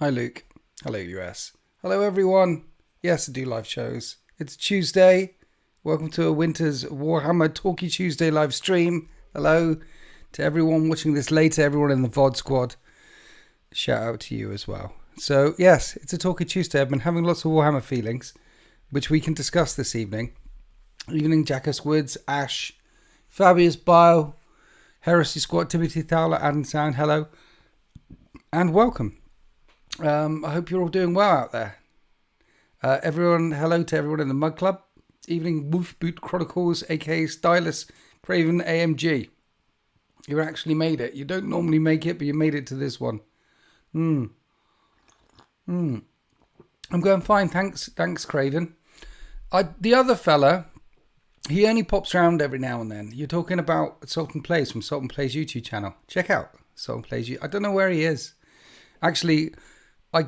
Hi, Luke. Hello, US. Hello, everyone. Yes, I do live shows. It's Tuesday. Welcome to a winter's Warhammer Talkie Tuesday live stream. Hello to everyone watching this later, everyone in the VOD squad. Shout out to you as well. So, yes, it's a Talkie Tuesday. I've been having lots of Warhammer feelings, which we can discuss this evening. Evening, Jackus Woods, Ash, Fabius Bio, Heresy Squad, Timothy Towler, Adam Sound, hello, and welcome. I hope you're all doing well out there. Everyone, hello to everyone in the Mug Club. Evening, Wolf Boot Chronicles, aka Stylus Craven AMG. You actually made it. You don't normally make it, but you made it to this one. I'm going fine, thanks, Craven. The other fella, he only pops around every now and then. You're talking about Sultan Plays from Sultan Plays YouTube channel. Check out Sultan Plays. I don't know where he is. Actually, I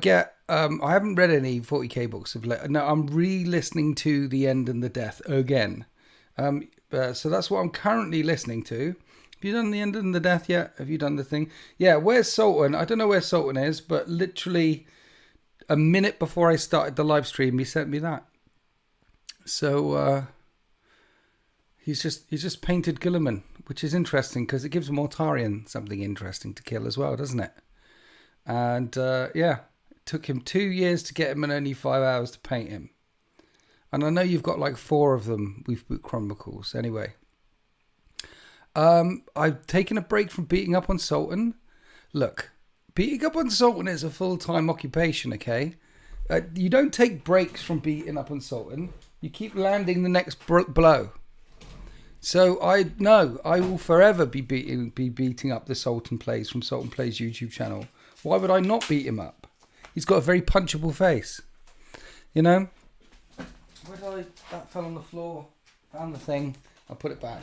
haven't read any 40k books of no, I'm re-listening to The End and the Death again. So that's what I'm currently listening to. Have you done The End and the Death yet? Have you done the thing? Yeah, where's Sultan? I don't know where Sultan is, but literally a minute before I started the live stream, he sent me that. So he's just painted Guilliman, which is interesting because it gives Mortarion something interesting to kill as well, doesn't it? And yeah, it took him 2 years to get him and only 5 hours to paint him. And I know you've got like 4 of them with Boot Chronicles. Anyway, I've taken a break from beating up on Sultan. Look, beating up on Sultan is a full-time occupation, okay? You don't take breaks from beating up on Sultan. You keep landing the next blow. So I know I will forever be beating up the Sultan Plays from Sultan Plays YouTube channel. Why would I not beat him up? He's got a very punchable face. You know? That fell on the floor. Found the thing. I'll put it back.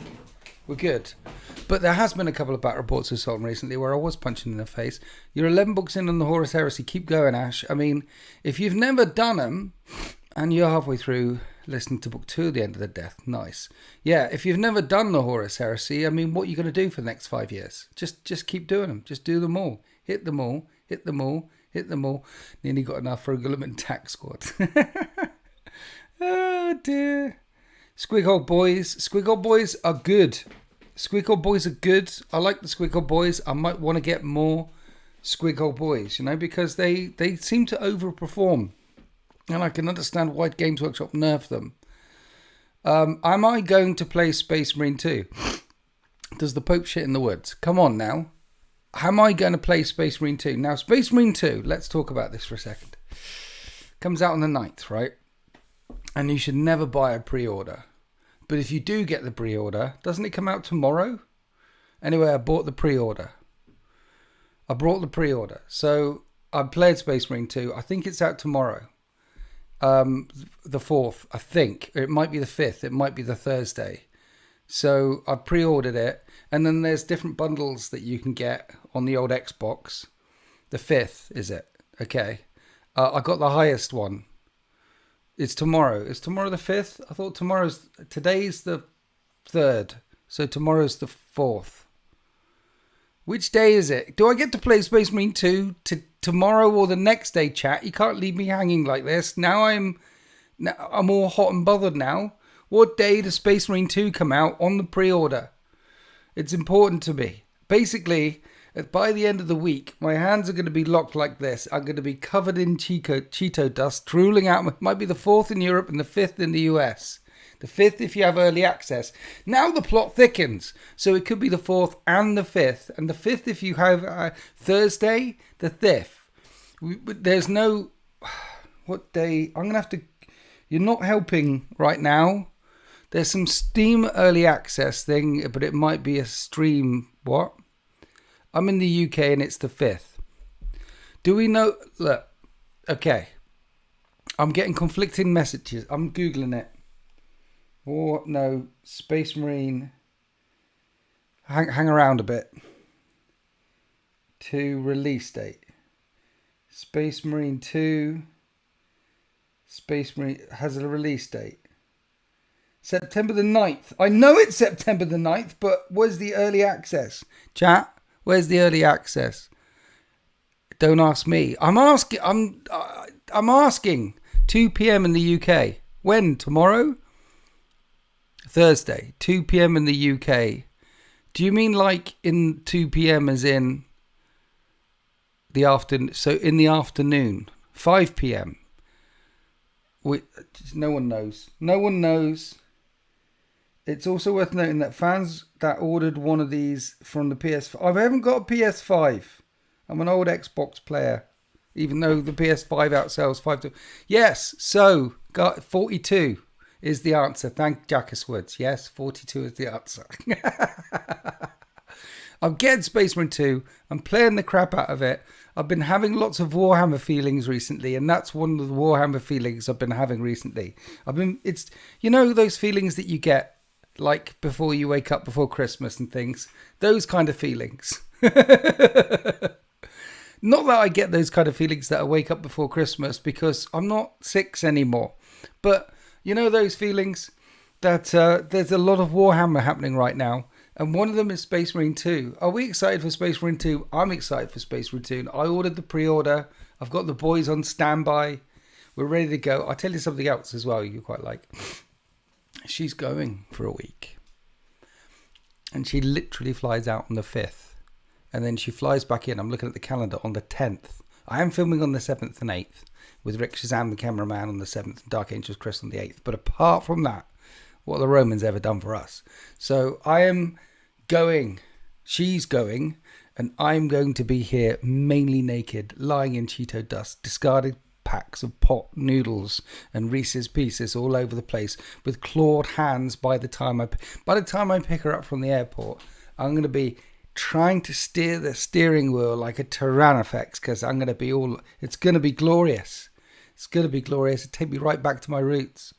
We're good. But there has been a couple of battle reports of Sultan recently where I was punching in the face. You're 11 books in on the Horus Heresy. Keep going, Ash. I mean, if you've never done them and you're halfway through listening to book 2 at the End of the Death, nice. Yeah, if you've never done the Horus Heresy, I mean, what are you going to do for the next 5 years? Just keep doing them. Just do them all. Hit them all. Hit them all. Hit them all. Nearly got enough for a Guilliman tack squad. Oh, dear. Squiggle Boys. Squiggle Boys are good. Squiggle Boys are good. I like the Squiggle Boys. I might want to get more Squiggle Boys, you know, because they seem to overperform. And I can understand why Games Workshop nerfed them. Am I going to play Space Marine 2? Does the Pope shit in the woods? Come on now. Am I going to play Space Marine 2? Now, Space Marine 2, let's talk about this for a second. Comes out on the 9th, right? And you should never buy a pre-order. But if you do get the pre-order, doesn't it come out tomorrow? Anyway, I bought the pre-order. So I played Space Marine 2. I think it's out tomorrow. The 4th, I think. It might be the 5th. It might be the Thursday. So I pre-ordered it. And then there's different bundles that you can get on the old Xbox. The 5th, is it? Okay. I got the highest one. It's tomorrow. Is tomorrow the 5th? I thought today's the 3rd. So tomorrow's the 4th. Which day is it? Do I get to play Space Marine 2 tomorrow or the next day, chat? You can't leave me hanging like this. Now I'm all hot and bothered now. What day does Space Marine 2 come out on the pre-order? It's important to me. Basically, by the end of the week, my hands are going to be locked like this. I'm going to be covered in Cheeto dust, drooling out. It might be the 4th in Europe and the 5th in the US. The 5th if you have early access. Now the plot thickens. So it could be the 4th and the 5th. And the 5th if you have Thursday, the 5th. There's no... What day? I'm going to have to... You're not helping right now. There's some Steam early access thing, but it might be a stream... What? I'm in the UK and it's the 5th. Do we know... Look. Okay. I'm getting conflicting messages. I'm Googling it. Or, no. Space Marine. Hang around a bit. To release date. Space Marine 2. Space Marine has a release date. September the 9th. I know it's September the 9th, but where's the early access? Chat, where's the early access? Don't ask me. I'm asking. 2 p.m. in the UK. When? Tomorrow? Thursday. 2 p.m. in the UK. Do you mean like in 2 p.m. as in the afternoon? So in the afternoon. 5 p.m. No one knows. No one knows. It's also worth noting that fans that ordered one of these from the PS5... I haven't got a PS5. I'm an old Xbox player. Even though the PS5 outsells 5 to... Yes, so got 42 is the answer. Thank Jackus Woods. Yes, 42 is the answer. I'm getting Space Marine 2. I'm playing the crap out of it. I've been having lots of Warhammer feelings recently, and that's one of the Warhammer feelings I've been having recently. It's, you know, those feelings that you get like before you wake up before Christmas and things. Those kind of feelings. Not that I get those kind of feelings that I wake up before Christmas, because I'm not 6 anymore. But you know those feelings that there's a lot of Warhammer happening right now. And one of them is Space Marine 2. Are we excited for Space Marine 2? I'm excited for Space Marine 2. I ordered the pre-order. I've got the boys on standby. We're ready to go. I'll tell you something else as well you quite like. She's going for a week. And she literally flies out on the 5th. And then she flies back in. I'm looking at the calendar on the 10th. I am filming on the 7th and 8th. With Rick Shazam, the cameraman, on the 7th. And Dark Angels Chris on the 8th. But apart from that, what have the Romans ever done for us? So I am going. She's going. And I'm going to be here mainly naked. Lying in Cheeto dust. Discarded packs of pot noodles and Reese's Pieces all over the place. With clawed hands by the time I pick her up from the airport. I'm going to be trying to steer the steering wheel like a Tyrannosaurus, because I'm going to be it's going to be glorious. It's going to be glorious. It'll take me right back to my roots.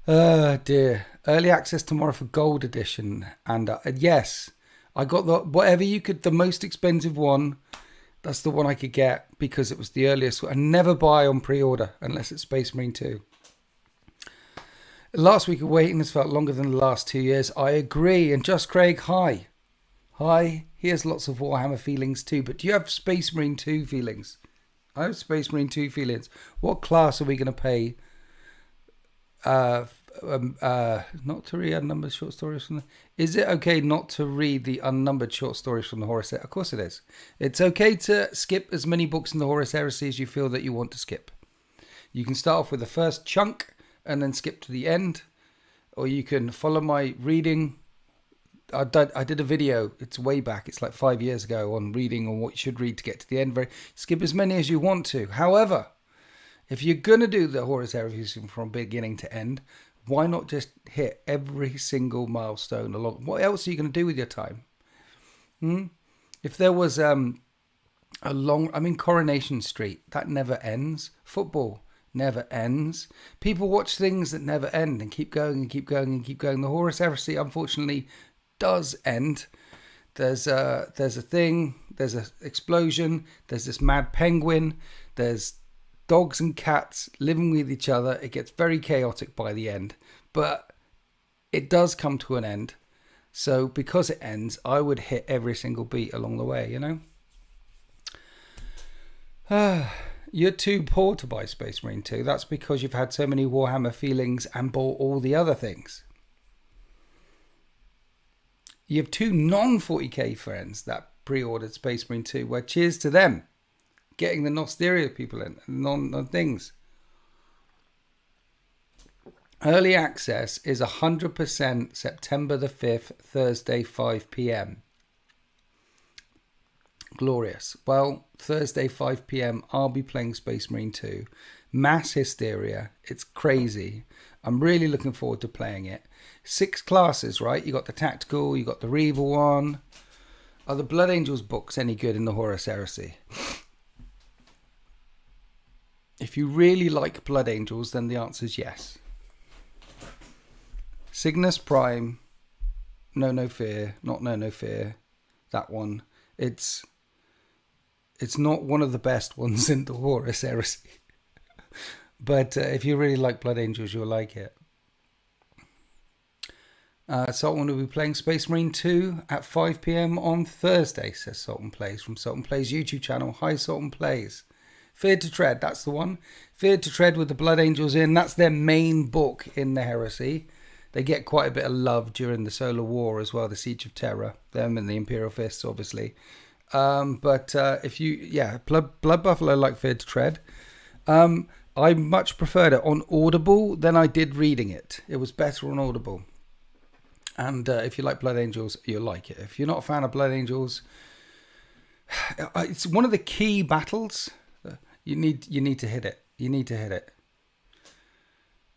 Oh dear. Early access tomorrow for Gold Edition. And yes, I got the most expensive one. That's the one I could get because it was the earliest. I never buy on pre-order unless it's Space Marine 2. Last week of waiting has felt longer than the last 2 years. I agree. And Just Craig, hi. Hi. He has lots of Warhammer feelings too. But do you have Space Marine 2 feelings? I have Space Marine 2 feelings. What class are we going to pay? Not to read unnumbered short stories from the... Is it okay not to read the unnumbered short stories from the Horus Heresy? Of course it is. It's okay to skip as many books in the Horus Heresy as you feel that you want to skip. You can start off with the first chunk and then skip to the end, or you can follow my reading. I did a video, it's way back, it's like 5 years ago, on reading on what you should read to get to the end. Skip as many as you want to. However, if you're going to do the Horus Heresy from beginning to end, why not just hit every single milestone along? What else are you going to do with your time? If there was Coronation Street, that never ends. Football never ends. People watch things that never end and keep going and keep going and keep going. The Horus Heresy, unfortunately, does end. There's a thing. There's an explosion. There's this mad penguin. There's dogs and cats living with each other. It gets very chaotic by the end, but it does come to an end. So because it ends, I would hit every single beat along the way, you know? You're too poor to buy Space Marine 2. That's because you've had so many Warhammer feelings and bought all the other things. You have 2 non-40k friends that pre-ordered Space Marine 2. Well, cheers to them. Getting the Nosteria people in, non things. Early access is 100% September the 5th, Thursday, 5 p.m. Glorious. Well, Thursday, 5 p.m, I'll be playing Space Marine 2. Mass hysteria. It's crazy. I'm really looking forward to playing it. 6 classes, right? You got the tactical, you got the Reaver one. Are the Blood Angels books any good in the Horus Heresy? If you really like Blood Angels, then the answer is yes. Cygnus Prime, No Fear, not No Fear, that one. It's not one of the best ones in the Horus Heresy. But if you really like Blood Angels, you'll like it. Sultan will be playing Space Marine 2 at 5 p.m. on Thursday, says Sultan Plays from Sultan Plays YouTube channel. Hi, Sultan Plays. Feared to Tread, that's the one. Feared to Tread with the Blood Angels in. That's their main book in the Heresy. They get quite a bit of love during the Solar War as well, the Siege of Terror. Them and the Imperial Fists, obviously. But if you, Blood Buffalo like Feared to Tread. I much preferred it on Audible than I did reading it. It was better on Audible. And if you like Blood Angels, you'll like it. If you're not a fan of Blood Angels, it's one of the key battles. You need to hit it. You need to hit it.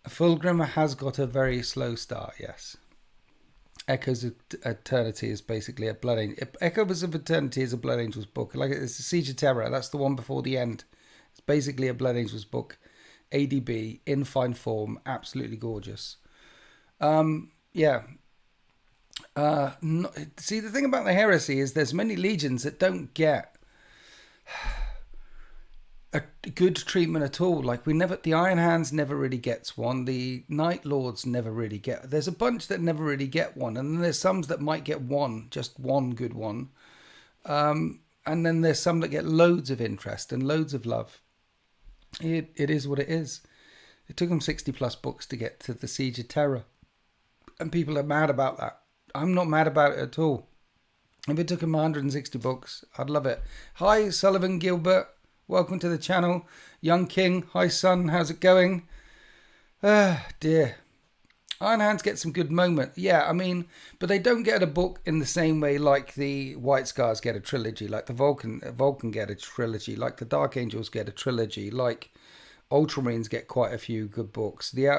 Fulgrim has got a very slow start, yes. Echoes of Eternity is basically a Blood Angel. Echoes of Eternity is a Blood Angels book. Like it's the Siege of Terror. That's the one before the end. It's basically a Blood Angels book. ADB in fine form, absolutely gorgeous. Yeah. See, the thing about the Heresy is there's many legions that don't get a good treatment at all. Like the Iron Hands never really gets one. The Night Lords never really get. There's a bunch that never really get one, and then there's some that might get one, just one good one. And then there's some that get loads of interest and loads of love. It is what it is. It took them 60 plus books to get to the Siege of Terror, and people are mad about that. I'm not mad about it at all. If it took him 160 books, I'd love it. Hi, Sullivan Gilbert. Welcome to the channel. Young King. Hi, son. How's it going? Dear. Iron Hands get some good moment. Yeah, I mean, but they don't get a book in the same way like the White Scars get a trilogy, like the Vulcan get a trilogy, like the Dark Angels get a trilogy, like Ultramarines get quite a few good books. The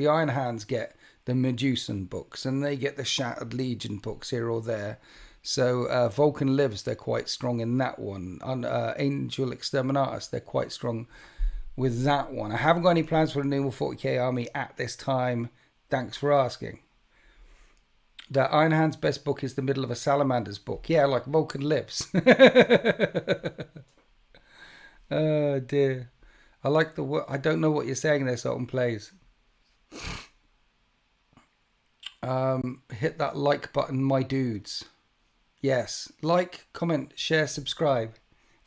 Iron Hands get the Medusan books, and they get the Shattered Legion books here or there. So Vulcan Lives, they're quite strong in that one. On Angel Exterminatus, they're quite strong with that one. I haven't got any plans for the new 40k army at this time. Thanks for asking. The Iron Hand's best book is the middle of a Salamander's book. Yeah, like Vulcan Lives. Oh dear. I like the word. I don't know what you're saying there, Sultan Plays. Hit that like button, my dudes. Yes, like, comment, share, subscribe.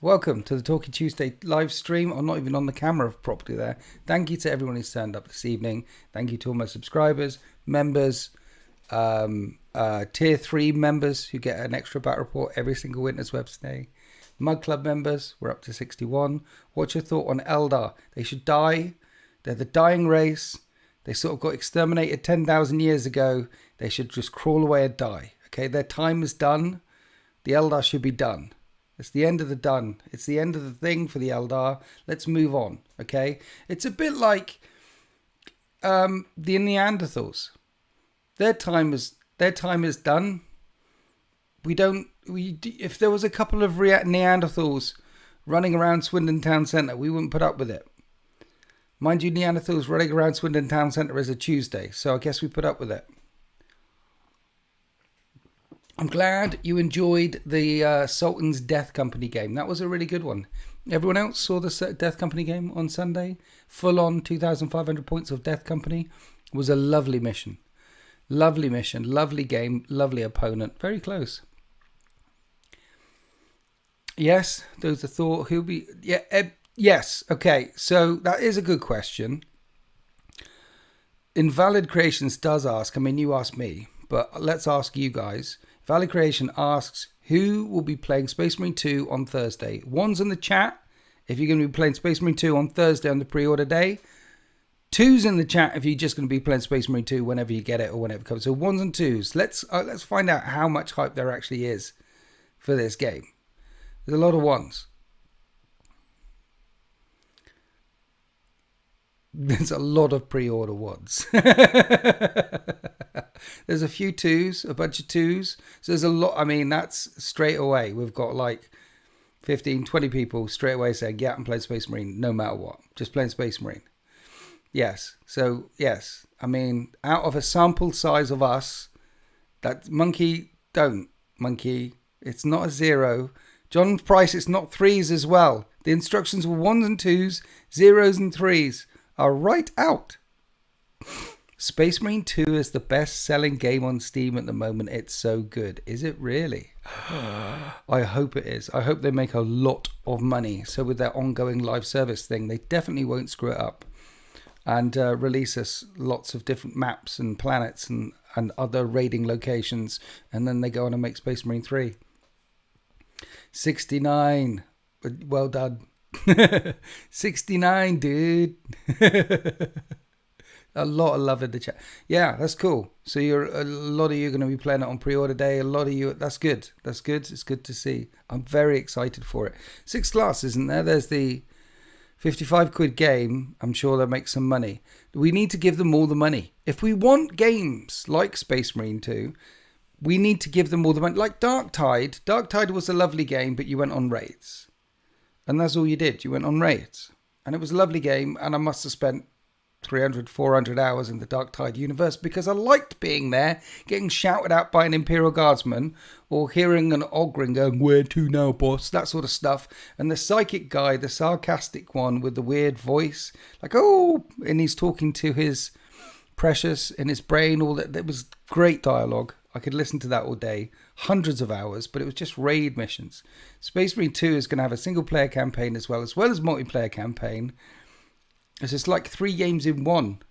Welcome to the Talkie Tuesday live stream. I'm not even on the camera properly there. Thank you to everyone who's turned up this evening. Thank you to all my subscribers, members, tier 3 members who get an extra battle report every single Winter's Wednesday. Mug Club members, we're up to 61. What's your thought on Eldar? They should die. They're the dying race. They sort of got exterminated 10,000 years ago. They should just crawl away and die. Okay, their time is done. The Eldar should be done. It's the end of the done. It's the end of the thing for the Eldar. Let's move on. Okay, it's a bit like the Neanderthals. Their time is done. If there was a couple of Neanderthals running around Swindon Town Centre, we wouldn't put up with it. Mind you, Neanderthals running around Swindon Town Centre is a Tuesday, so I guess we put up with it. I'm glad you enjoyed the Sultan's Death Company game. That was a really good one. Everyone else saw the Death Company game on Sunday? Full on 2,500 points of Death Company. It was a lovely mission. Lovely mission, lovely game, lovely opponent. Very close. Yes, those are thought. Who'll be... Yeah, yes, okay. So that is a good question. Invalid Creations does ask, I mean, you asked me, but let's ask you guys. Valid Creation asks, who will be playing Space Marine 2 on Thursday? One's in the chat, if you're going to be playing Space Marine 2 on Thursday on the pre-order day. Two's in the chat if you're just going to be playing Space Marine 2 whenever you get it or whenever it comes. So ones and twos. Let's find out how much hype there actually is for this game. There's a lot of ones. There's a lot of pre-order ones. There's a few twos, a bunch of twos. So there's a lot. I mean, that's straight away. We've got like 15, 20 people straight away saying, yeah, I'm playing Space Marine no matter what. Just playing Space Marine. Yes. So, yes. I mean, out of a sample size of us, that Monkey, it's not a 0. John Price, it's not 3s as well. The instructions were 1s and 2s, 0s and 3s are right out. Space Marine 2 is the best-selling game on Steam at the moment. It's so good. Is it really? I hope it is. I hope they make a lot of money. So with their ongoing live service thing, they definitely won't screw it up. And release us lots of different maps and planets and other raiding locations. And then they go on and make Space Marine 3. 69. Well done. 69, dude. A lot of love in the chat. Yeah, that's cool. So a lot of you are going to be playing it on pre-order day. A lot of you, that's good. That's good. It's good to see. I'm very excited for it. 6 Glass, isn't there? There's the 55 quid game. I'm sure they'll make some money. We need to give them all the money. If we want games like Space Marine 2, we need to give them all the money. Like Dark Tide. Dark Tide was a lovely game, but you went on raids. And that's all you did. You went on raids. And it was a lovely game, and I must have spent 300, 400 hours in the Dark Tide universe because I liked being there, getting shouted at by an Imperial Guardsman or hearing an Ogren going, "Where to now, boss?" That sort of stuff. And the psychic guy, the sarcastic one with the weird voice, like, "Oh," and he's talking to his precious in his brain, all that. That was great dialogue. I could listen to that all day, hundreds of hours, but it was just raid missions. Space Marine 2 is going to have a single player campaign as well as multiplayer campaign. It's like 3 games in one.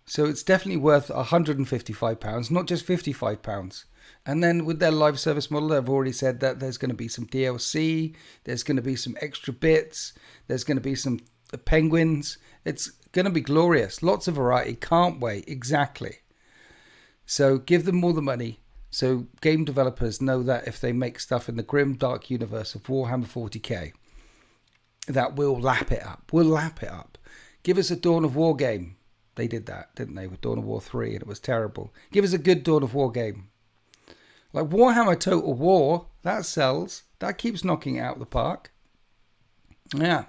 So it's definitely worth £155, not just £55. And then with their live service model, they've already said that there's going to be some DLC, there's going to be some extra bits, there's going to be some penguins. It's going to be glorious. Lots of variety. Can't wait. Exactly. So give them all the money. So game developers know that if they make stuff in the grim, dark universe of Warhammer 40k, that we'll lap it up. We'll lap it up. Give us a Dawn of War game. They did that, didn't they, with Dawn of War 3, and it was terrible. Give us a good Dawn of War game. Like Warhammer Total War, that sells. That keeps knocking it out of the park. Yeah.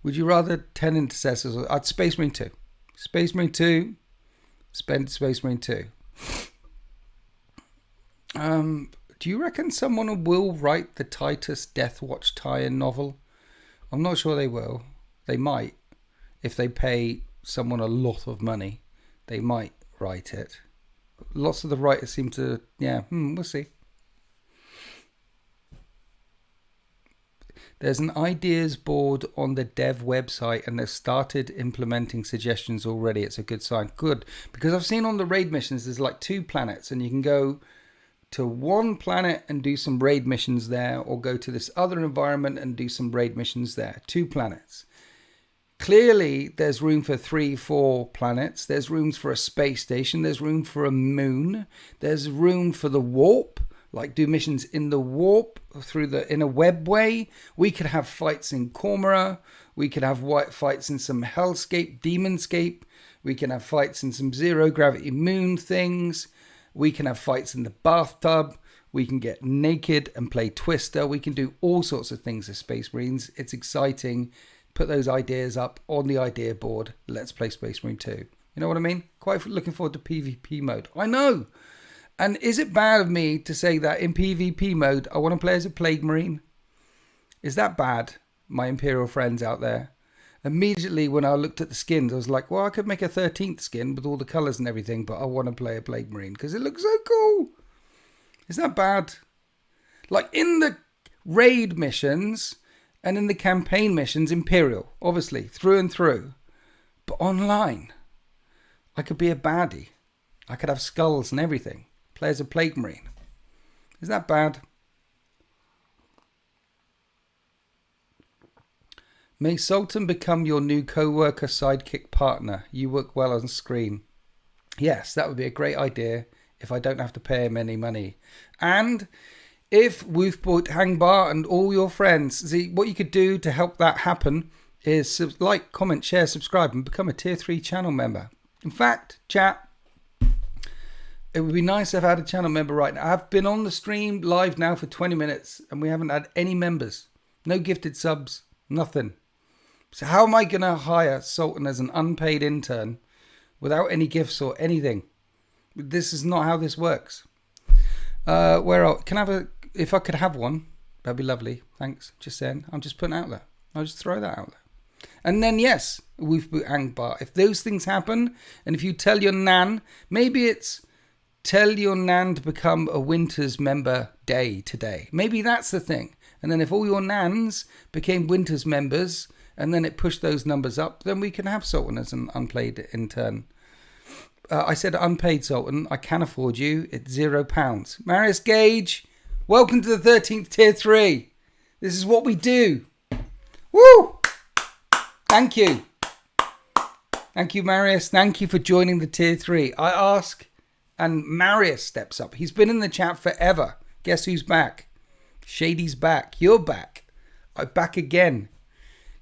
Would you rather 10 Intercessors or Space Marine 2? Space Marine 2. Spend Space Marine 2. Do you reckon someone will write the Titus Deathwatch tie-in novel? I'm not sure they will. They might. If they pay someone a lot of money, they might write it. Lots of the writers seem to, we'll see. There's an ideas board on the dev website and they've started implementing suggestions already. It's a good sign. Good. Because I've seen on the raid missions, there's like 2 planets and you can go to one planet and do some raid missions there, or go to this other environment and do some raid missions there. 2 planets. Clearly, there's room for 3, 4 planets. There's rooms for a space station. There's room for a moon. There's room for the warp, like do missions in the warp in a webway. We could have fights in Cormora. We could have fights in some Hellscape, Demonscape. We can have fights in some zero gravity moon things. We can have fights in the bathtub. We can get naked and play Twister. We can do all sorts of things as Space Marines. It's exciting. Put those ideas up on the idea board. Let's play Space Marine 2. You know what I mean? Quite looking forward to PvP mode. I know. And is it bad of me to say that in PvP mode, I want to play as a Plague Marine? Is that bad, my Imperial friends out there? Immediately when I looked at the skins, I was like, well, I could make a 13th skin with all the colours and everything, but I want to play a Plague Marine because it looks so cool. Is that bad? Like in the raid missions and in the campaign missions, Imperial, obviously, through and through. But online, I could be a baddie. I could have skulls and everything. Play as a Plague Marine. Is that bad? May Sultan become your new co-worker sidekick partner. You work well on screen. Yes, that would be a great idea if I don't have to pay him any money. And if Wolfboot Hangbar and all your friends, see, what you could do to help that happen is like, comment, share, subscribe, and become a tier 3 channel member. In fact, chat, it would be nice if I had a channel member right now. I've been on the stream live now for 20 minutes and we haven't had any members. No gifted subs, nothing. So how am I going to hire Sultan as an unpaid intern without any gifts or anything? This is not how this works. Where else? If I could have one, that'd be lovely. Thanks. Just saying. I'm just putting it out there. I'll just throw that out there. And then, yes, Wolfboot Angbar. If those things happen, and if you tell your nan, maybe it's tell your nan to become a Winters member day today. Maybe that's the thing. And then if all your nans became Winters members, and then it pushed those numbers up, then we can have Sultan as an unplayed in turn. I said unpaid Sultan. I can afford you. It's £0. Marius Gage, welcome to the 13th tier 3. This is what we do. Woo! Thank you. Thank you, Marius. Thank you for joining the tier 3. I ask, and Marius steps up. He's been in the chat forever. Guess who's back? Shady's back. You're back. I'm back again.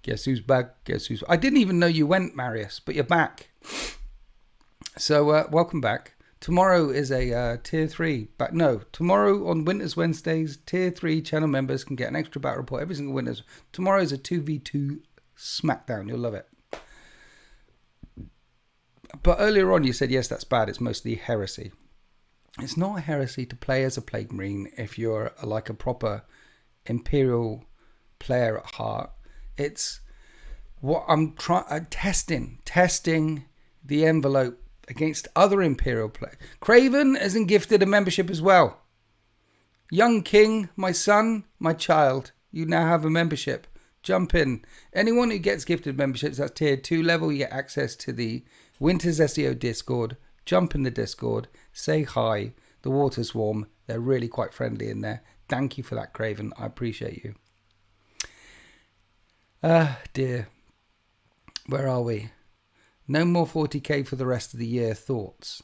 Guess who's back? Guess who's... I didn't even know you went, Marius, but you're back. So, welcome back. Tomorrow is a tier 3. But no, tomorrow on Winters Wednesdays, tier 3 channel members can get an extra battle report every single Winters. Tomorrow is a 2v2 smackdown. You'll love it. But earlier on you said, yes, that's bad. It's mostly heresy. It's not a heresy to play as a Plague Marine if you're like a proper Imperial player at heart. It's what I'm testing the envelope against other Imperial players. Craven isn't gifted a membership as well. Young King, my son, my child, you now have a membership. Jump in. Anyone who gets gifted memberships, that's tier 2 level, you get access to the Winters SEO Discord. Jump in the Discord. Say hi. The water's warm. They're really quite friendly in there. Thank you for that, Craven. I appreciate you. Dear. Where are we? No more 40k for the rest of the year. Thoughts?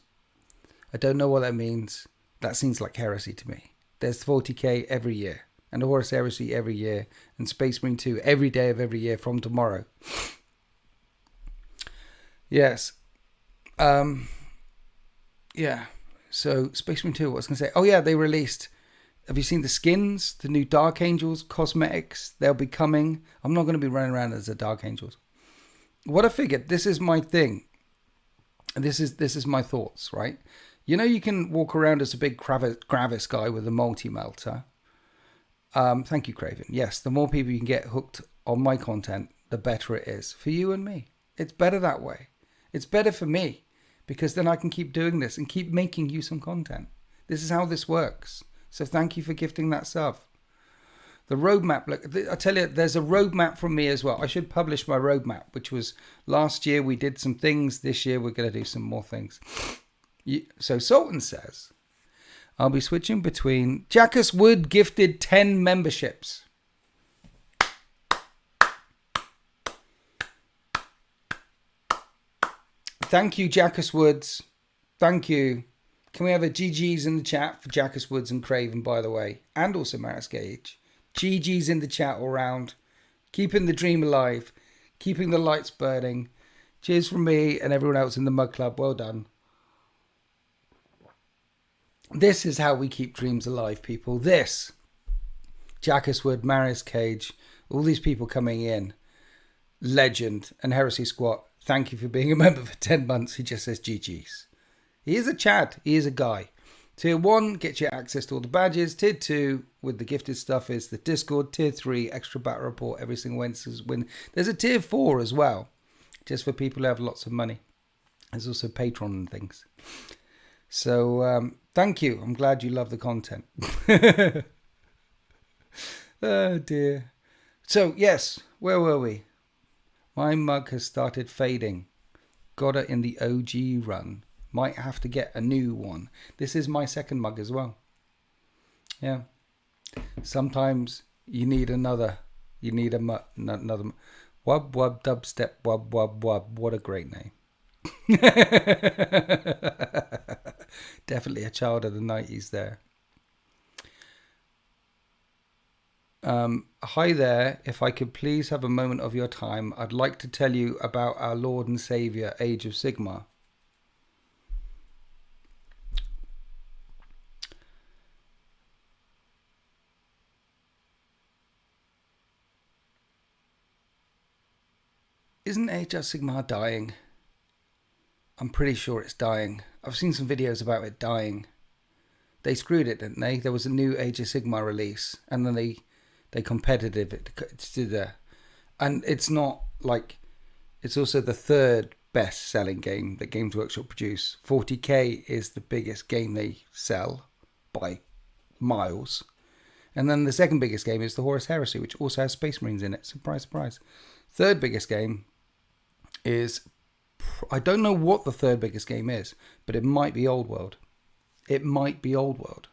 I don't know what that means. That seems like heresy to me. There's 40k every year. And Horus Heresy every year. And Space Marine 2 every day of every year from tomorrow. Yes. Yeah. So Space Marine 2, what was I going to say? Oh yeah, they released... Have you seen the skins? The new Dark Angels cosmetics? They'll be coming. I'm not going to be running around as a Dark Angels. What I figured, this is my thing. This is my thoughts, right? You know, you can walk around as a big Gravis guy with a multi-melter. Thank you, Craven. Yes, the more people you can get hooked on my content, the better it is for you and me. It's better that way. It's better for me because then I can keep doing this and keep making you some content. This is how this works. So thank you for gifting that sub. The roadmap, look, I tell you, there's a roadmap from me as well. I should publish my roadmap, which was last year we did some things. This year we're going to do some more things. So Sultan says, I'll be switching between... Jackus Wood gifted 10 memberships. Thank you, Jackus Woods. Thank you. Can we have a GG's in the chat for Jackus Woods and Craven, by the way? And also Marius Gage. GG's in the chat all round. Keeping the dream alive. Keeping the lights burning. Cheers from me and everyone else in the Mug Club. Well done. This is how we keep dreams alive, people. This. Jackus Wood, Marius Cage, all these people coming in. Legend and Heresy Squat. Thank you for being a member for 10 months. He just says GG's. He is a Chad. He is a guy. Tier 1 gets you access to all the badges. Tier 2 with the gifted stuff is the Discord. Tier 3 extra battle report every single Wednesday. There's a Tier 4 as well, just for people who have lots of money. There's also Patreon and things. So thank you. I'm glad you love the content. Oh dear. So yes, where were we? My mug has started fading. Got it in the OG run. Might have to get a new one. This is my second mug as well. Yeah. Sometimes you need another. You need another. Wub wub dubstep wub wub wub. What a great name. Definitely a child of the 90s there. Hi there. If I could please have a moment of your time, I'd like to tell you about our Lord and Savior, Age of Sigmar. Isn't Age of Sigmar dying? I'm pretty sure it's dying. I've seen some videos about it dying. They screwed it, didn't they? There was a new Age of Sigmar release, and then they competitive it to the, and it's not like, it's also the third best selling game that Games Workshop produce. 40k is the biggest game they sell by miles. And then the second biggest game is the Horus Heresy, which also has Space Marines in it. Surprise, surprise. Third biggest game is, I don't know what the third biggest game is, but it might be Old World. It might be Old World.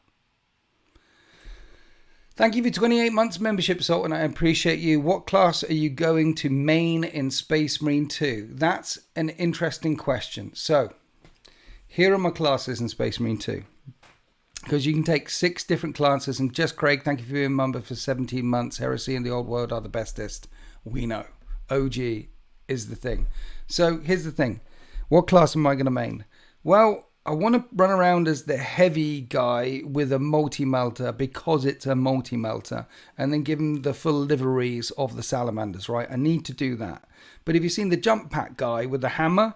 Thank you for 28 months membership, Sultan. I appreciate you. What class are you going to main in Space Marine 2? That's an interesting question. So, here are my classes in Space Marine 2. Because you can take 6 different classes, and just Craig, thank you for being a member for 17 months. Heresy and the Old World are the bestest. We know. OG is the thing. So here's the thing. What class am I going to main? Well, I want to run around as the heavy guy with a multi-melter because it's a multi-melter, and then give him the full liveries of the salamanders, right? I need to do that. But have you seen the jump pack guy with the hammer?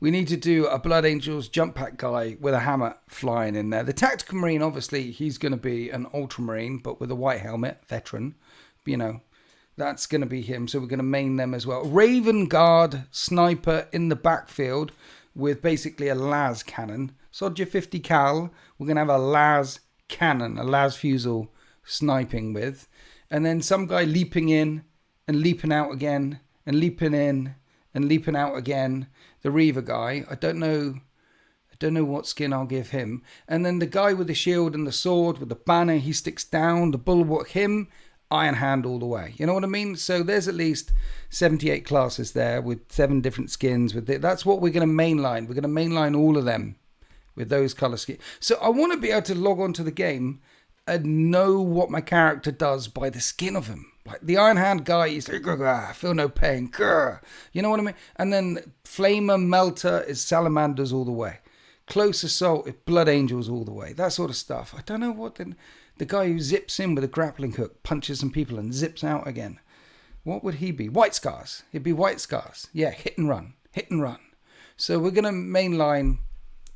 We need to do a Blood Angels jump pack guy with a hammer flying in there. The Tactical Marine, obviously, he's going to be an Ultramarine, but with a white helmet, veteran. You know, that's going to be him. So we're going to main them as well. Raven Guard sniper in the backfield with basically a las cannon. Sodja 50 cal, we're going to have a las cannon, a las fusel sniping with. And then some guy leaping in and leaping out again and leaping in and leaping out again. The Reaver guy, I don't know what skin I'll give him. And then the guy with the shield and the sword with the banner, he sticks down. The bulwark, him, Iron Hand all the way. You know what I mean? So there's at least 78 classes there with 7 different skins. That's what we're going to mainline. We're going to mainline all of them with those color skins. So I want to be able to log on to the game and know what my character does by the skin of him. Like the Iron Hand guy, he's like, I feel no pain. Grr. You know what I mean? And then Flamer, Melter is Salamanders all the way. Close Assault is Blood Angels all the way. That sort of stuff. I don't know what the guy who zips in with a grappling hook, punches some people and zips out again. What would he be? White Scars. He'd be White Scars. Yeah, hit and run. Hit and run. So we're going to mainline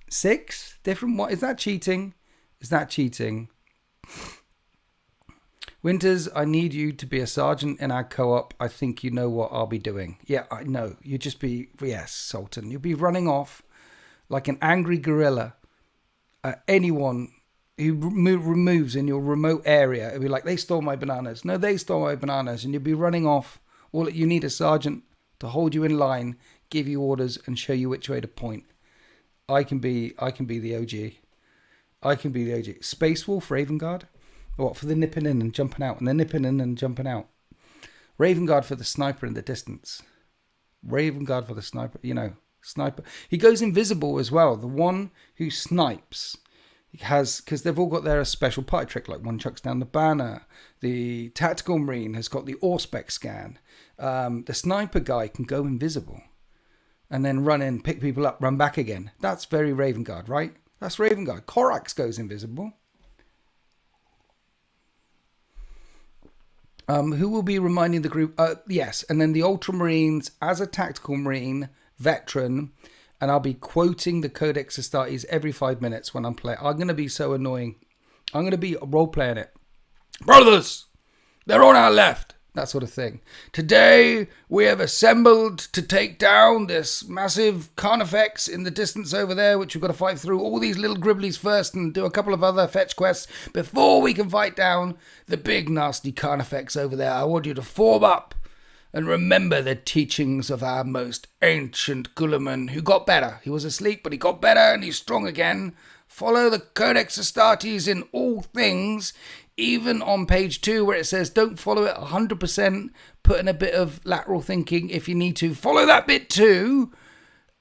6 different... What is that cheating? Is that cheating? Winters, I need you to be a sergeant in our co-op. I think you know what I'll be doing. Yeah, I know. You just be, yes, Sultan. You'll be running off like an angry gorilla at anyone who removes in your remote area. It'll be like, they stole my bananas. No, they stole my bananas. And you'll be running off. All you need a sergeant to hold you in line, give you orders, and show you which way to point. I can be the OG. I can be the OG. Space Wolf, Raven Guard. What, for the nipping in and jumping out, and the nipping in and jumping out. Raven Guard for the sniper in the distance. Raven Guard for the sniper, sniper. He goes invisible as well. The one who snipes has, because they've all got their special party trick, like one chucks down the banner. The Tactical Marine has got the Auspex scan. The sniper guy can go invisible and then run in, pick people up, run back again. That's very Raven Guard, right? That's Raven Guard. Korax goes invisible. Who will be reminding the group? Yes, and then the Ultramarines as a Tactical Marine veteran, and I'll be quoting the Codex Astartes every 5 minutes when I'm playing. I'm going to be so annoying. I'm going to be role-playing it. Brothers, they're on our left. That sort of thing. Today, we have assembled to take down this massive Carnifex in the distance over there, which we've got to fight through all these little gribblies first and do a couple of other fetch quests before we can fight down the big nasty Carnifex over there. I want you to form up and remember the teachings of our most ancient Guilliman, who got better. He was asleep, but he got better and he's strong again. Follow the Codex Astartes in all things, even on page 2 where it says don't follow it 100%, put in a bit of lateral thinking if you need to. Follow that bit too,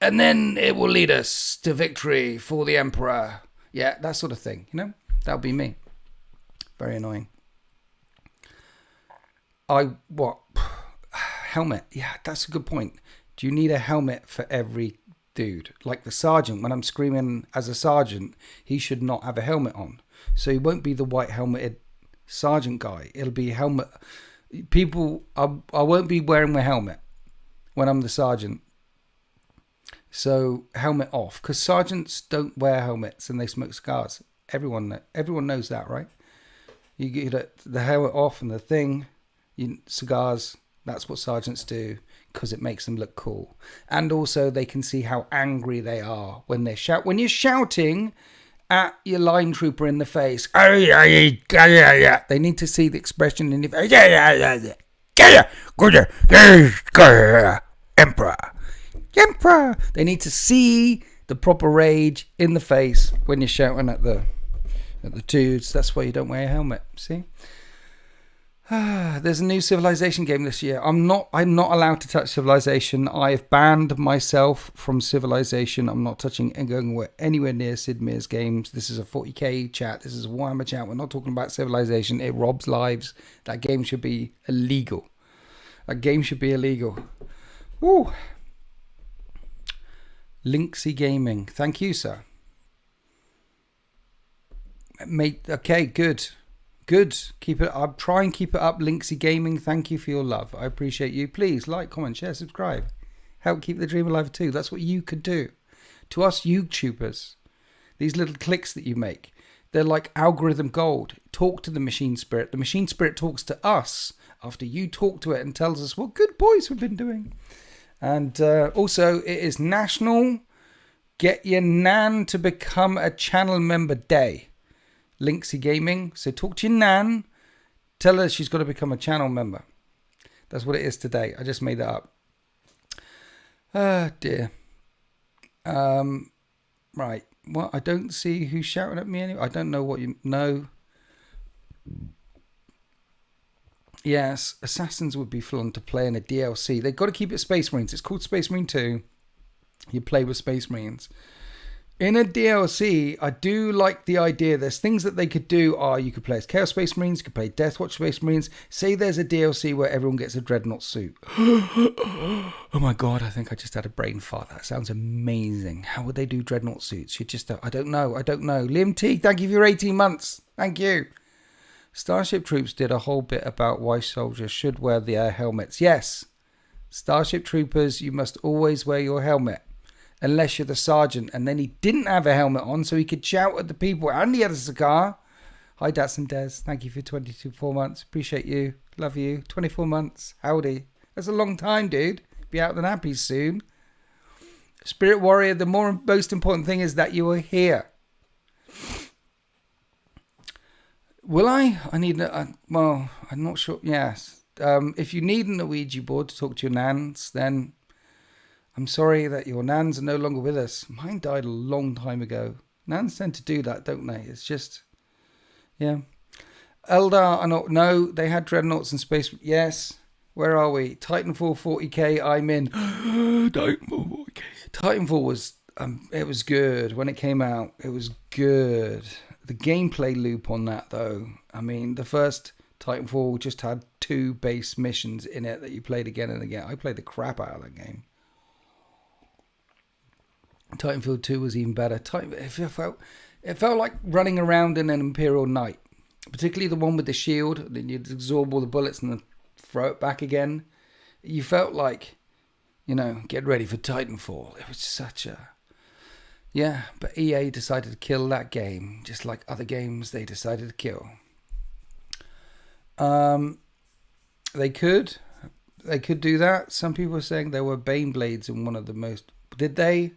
and then it will lead us to victory for the Emperor. Yeah, that sort of thing, That'll be me. Very annoying. Helmet. Yeah, that's a good point. Do you need a helmet for every dude? Like the sergeant, when I'm screaming as a sergeant, he should not have a helmet on. So he won't be the white helmeted sergeant guy. It'll be helmet. People, I won't be wearing my helmet when I'm the sergeant. So helmet off, because sergeants don't wear helmets and they smoke cigars. Everyone knows that, right? You get the helmet off and the thing, cigars. That's what sergeants do, because it makes them look cool. And also they can see how angry they are when they shout. When you're shouting at your line trooper in the face, they need to see the expression in your face. Emperor. They need to see the proper rage in the face when you're shouting at the dudes. That's why you don't wear a helmet. See? There's a new Civilization game this year. I'm not allowed to touch Civilization. I've banned myself from Civilization. I'm not touching and going anywhere near Sid Meier's games. This is a 40k chat. This is a Warhammer chat. We're not talking about Civilization. It robs lives. That game should be illegal. Woo. Linksy Gaming. Thank you, sir. Mate, okay, good. Keep it up. Try and keep it up. Linksy Gaming, thank you for your love. I appreciate you. Please like, comment, share, subscribe. Help keep the dream alive too. That's what you could do. To us YouTubers, these little clicks that you make, they're like algorithm gold. Talk to the machine spirit. The machine spirit talks to us after you talk to it and tells us what good boys we've been doing. And also, it is National Get Your Nan to Become a Channel Member Day. Linksy Gaming. So talk to your nan. Tell her she's got to become a channel member. That's what it is today. I just made that up. Ah, dear. Right. Well, I don't see who's shouting at me anyway. I don't know what you know. Yes, Assassins would be fun to play in a DLC. They've got to keep it Space Marines. It's called Space Marine 2. You play with Space Marines. In a DLC, I do like the idea. There's things that they could do. You could play as Chaos Space Marines. You could play Deathwatch Space Marines. Say there's a DLC where everyone gets a Dreadnought suit. Oh my God, I think I just had a brain fart. That sounds amazing. How would they do Dreadnought suits? I don't know. Liam T, thank you for your 18 months. Thank you. Starship Troops did a whole bit about why soldiers should wear their helmets. Yes. Starship Troopers, you must always wear your helmet. Unless you're the sergeant. And then he didn't have a helmet on, so he could shout at the people. And he had a cigar. Hi, Dats and Des. Thank you for 24 months. Appreciate you. Love you. 24 months. Howdy. That's a long time, dude. Be out the nappies soon. Spirit Warrior, the most important thing is that you are here. Will I? I need well, I'm not sure. Yes. If you need an Ouija board to talk to your nans, then I'm sorry that your nans are no longer with us. Mine died a long time ago. Nans tend to do that, don't they? It's just, yeah. Eldar, I don't know. They had Dreadnoughts in space. Yes. Where are we? Titanfall 40k. I'm in. Titanfall 40k. Titanfall was, it was good when it came out. It was good. The gameplay loop on that, though. I mean, the first Titanfall just had 2 base missions in it that you played again and again. I played the crap out of that game. Titanfall 2 was even better. It felt like running around in an Imperial Knight, particularly the one with the shield. Then you'd absorb all the bullets and then throw it back again. You felt like, get ready for Titanfall. It was such a... Yeah, but EA decided to kill that game, just like other games they decided to kill. They could do that. Some people are saying there were Baneblades in one of the most... Did they?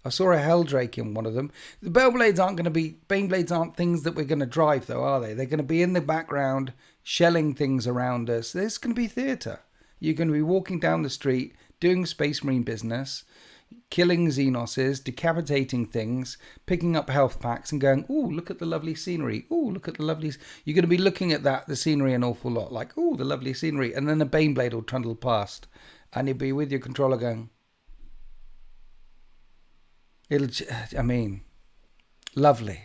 I saw a Helldrake in one of them. The Baneblades aren't things that we're going to drive, though, are they? They're going to be in the background, shelling things around us. There's going to be theatre. You're going to be walking down the street, doing Space Marine business, killing Xenoses, decapitating things, picking up health packs and going, ooh, look at the lovely scenery. Ooh, look at the lovely... You're going to be looking at the scenery an awful lot, like, ooh, the lovely scenery. And then a Baneblade will trundle past and you'll be with your controller going... lovely. Lovely.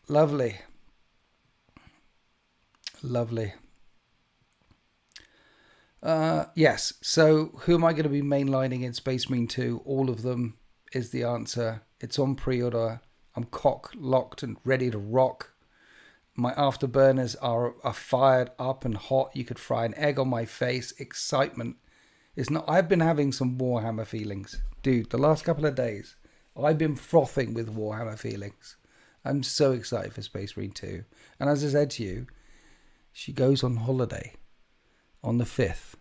Lovely. Lovely. Yes, so who am I going to be mainlining in Space Marine 2? All of them is the answer. It's on pre-order. I'm cock-locked and ready to rock. My afterburners are fired up and hot. You could fry an egg on my face. Excitement. I've been having some Warhammer feelings. Dude, the last couple of days, I've been frothing with Warhammer feelings. I'm so excited for Space Marine 2. And as I said to you, She goes on holiday on the 5th.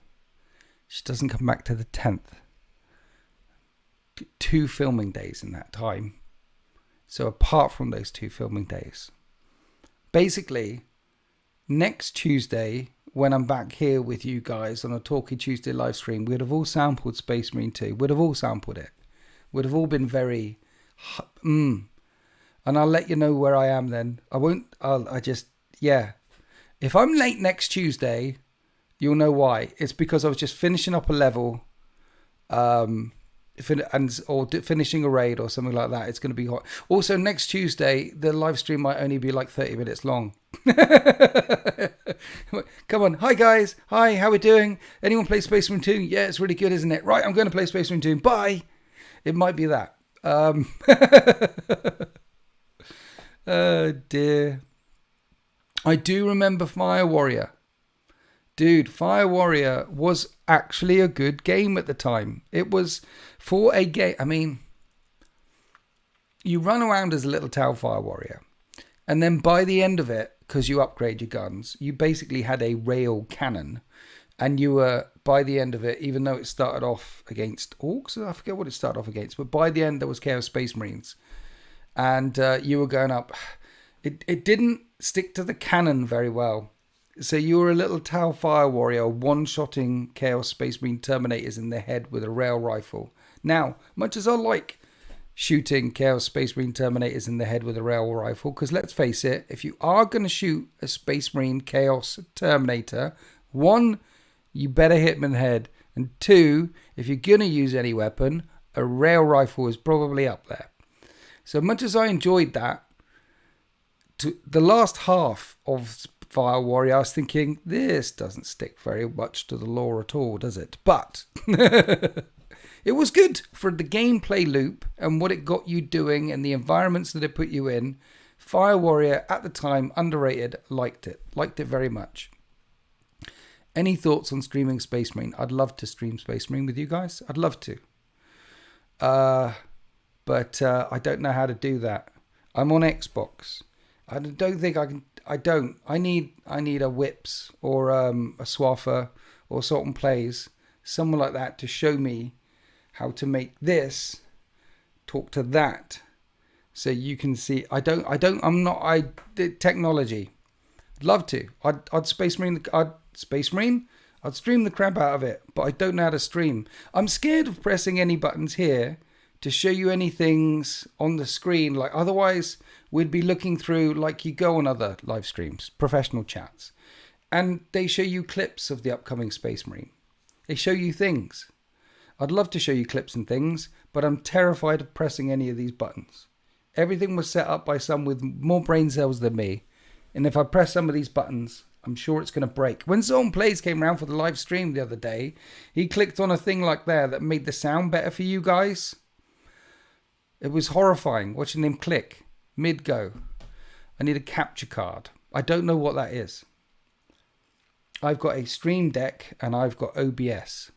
She doesn't come back to the 10th. 2 filming days in that time. So apart from those 2 filming days, basically, next Tuesday, when I'm back here with you guys on a Talkie Tuesday live stream, we'd have all sampled Space Marine 2. We'd have all sampled it. We'd have all been very... And I'll let you know where I am then. Yeah. If I'm late next Tuesday, you'll know why. It's because I was just finishing up a level, finishing a raid or something like that. It's going to be hot. Also, next Tuesday, the live stream might only be like 30 minutes long. Come on. Hi, guys. Hi, how we doing? Anyone play Space Marine 2? Yeah, it's really good, isn't it? Right, I'm going to play Space Marine 2. Bye. It might be that. Oh, dear. I do remember Fire Warrior. Dude, Fire Warrior was actually a good game at the time. It was for a game. I mean, you run around as a little Tau Fire Warrior. And then by the end of it, because you upgrade your guns, you basically had a rail cannon. And you were, by the end of it, even though it started off against Orcs, I forget what it started off against, but by the end there was Chaos Space Marines. And you were going up. It didn't stick to the cannon very well. So you were a little Tau Fire Warrior one-shotting Chaos Space Marine Terminators in the head with a rail rifle. Now, much as I like shooting Chaos Space Marine Terminators in the head with a rail rifle, because let's face it, if you are going to shoot a Space Marine Chaos Terminator, 1, you better hit him in the head, and 2, if you're going to use any weapon, a rail rifle is probably up there. So much as I enjoyed that, to the last half of Fire Warrior, I was thinking, this doesn't stick very much to the lore at all, does it? But it was good for the gameplay loop and what it got you doing and the environments that it put you in. Fire Warrior, at the time, underrated, liked it very much. Any thoughts on streaming Space Marine? I'd love to stream Space Marine with you guys. I'd love to. But I don't know how to do that. I'm on Xbox. I don't think I can. I don't. I need a Whips or a Swaffer or Salt and Plays, someone like that to show me how to make this talk to that, so you can see. I'm not. Technology. I'd love to. I'd Space Marine. I'd stream the crap out of it, but I don't know how to stream. I'm scared of pressing any buttons here to show you any things on the screen. Like, otherwise we'd be looking through, like you go on other live streams, professional chats, and they show you clips of the upcoming Space Marine. They show you things. I'd love to show you clips and things, but I'm terrified of pressing any of these buttons. Everything was set up by some with more brain cells than me, and if I press some of these buttons, I'm sure it's going to break. When Zone Plays came around for the live stream the other day, he clicked on a thing like that made the sound better for you guys. It was horrifying watching him click mid-go. I need a capture card. I don't know what that is. I've got a Stream Deck and I've got OBS.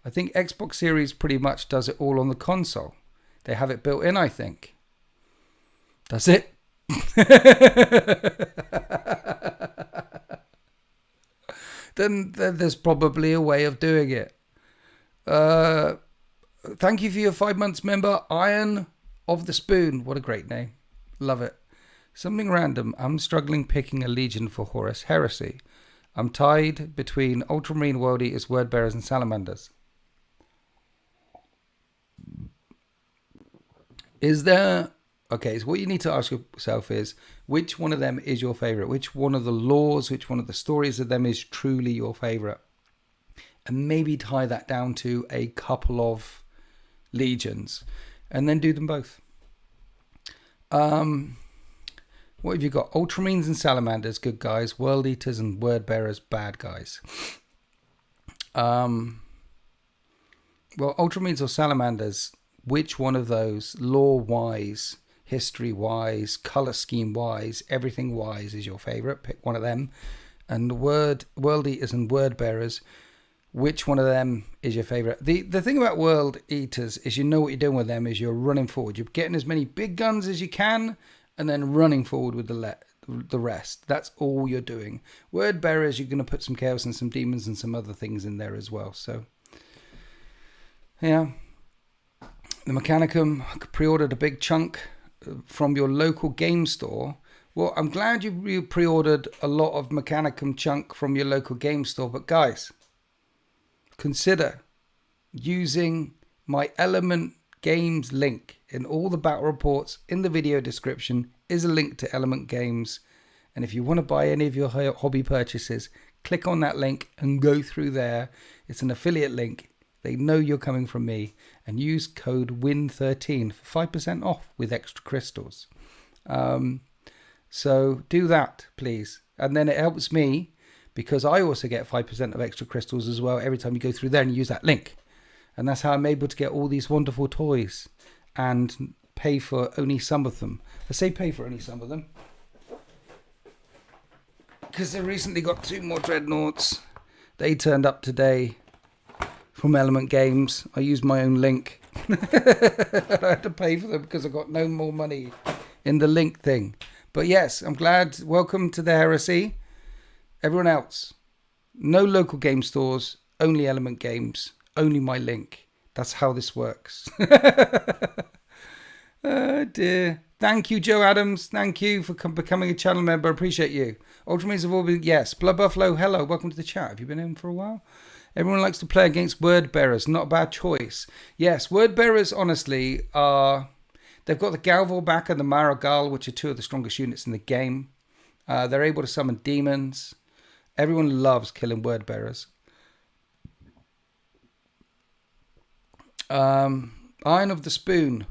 I think Xbox Series pretty much does it all on the console. They have it built in, I think. Does it? Then there's probably a way of doing it. Thank you for your 5 months member, Iron of the Spoon. What a great name. Love it. Something random. I'm struggling picking a legion for Horus Heresy. I'm tied between Ultramarine World Eaters, Wordbearers, and Salamanders. Is there... Okay, so what you need to ask yourself is, which one of them is your favorite? Which one of the laws, which one of the stories of them is truly your favorite? And maybe tie that down to a couple of legions and then do them both. What have you got? Ultramarines and Salamanders, good guys. World Eaters and Wordbearers, bad guys. Well, Ultramarines or Salamanders, which one of those, lore-wise, history-wise, colour scheme-wise, everything-wise is your favourite? Pick one of them. And World Eaters and Wordbearers, which one of them is your favourite? The thing about World Eaters is you know what you're doing with them is you're running forward. You're getting as many big guns as you can and then running forward with the rest. That's all you're doing. Word bearers, you're going to put some chaos and some demons and some other things in there as well. So, yeah. The Mechanicum, pre-ordered a big chunk from your local game store. Well, I'm glad you pre-ordered a lot of Mechanicum chunk from your local game store. But guys, consider using my Element Games link in all the battle reports. In the video description is a link to Element Games. And if you want to buy any of your hobby purchases, click on that link and go through there. It's an affiliate link. They know you're coming from me, and use code WIN13 for 5% off with extra crystals. So do that, please. And then it helps me because I also get 5% of extra crystals as well every time you go through there and use that link. And that's how I'm able to get all these wonderful toys and pay for only some of them. I say pay for only some of them because they recently got 2 more Dreadnoughts. They turned up today from Element Games. I used my own link. I had to pay for them because I got no more money in the link thing. But yes, I'm glad. Welcome to the heresy. Everyone else, no local game stores, only Element Games, only my link. That's how this works. Oh dear. Thank you, Joe Adams. Thank you for becoming a channel member. Appreciate you. Ultramarines have all been, yes. Blood Buffalo, hello. Welcome to the chat. Have you been in for a while? Everyone likes to play against word bearers. Not a bad choice. Yes, word bearers, honestly, are... They've got the Galvor back and the Maragal, which are 2 of the strongest units in the game. They're able to summon demons. Everyone loves killing word bearers. Iron of the Spoon.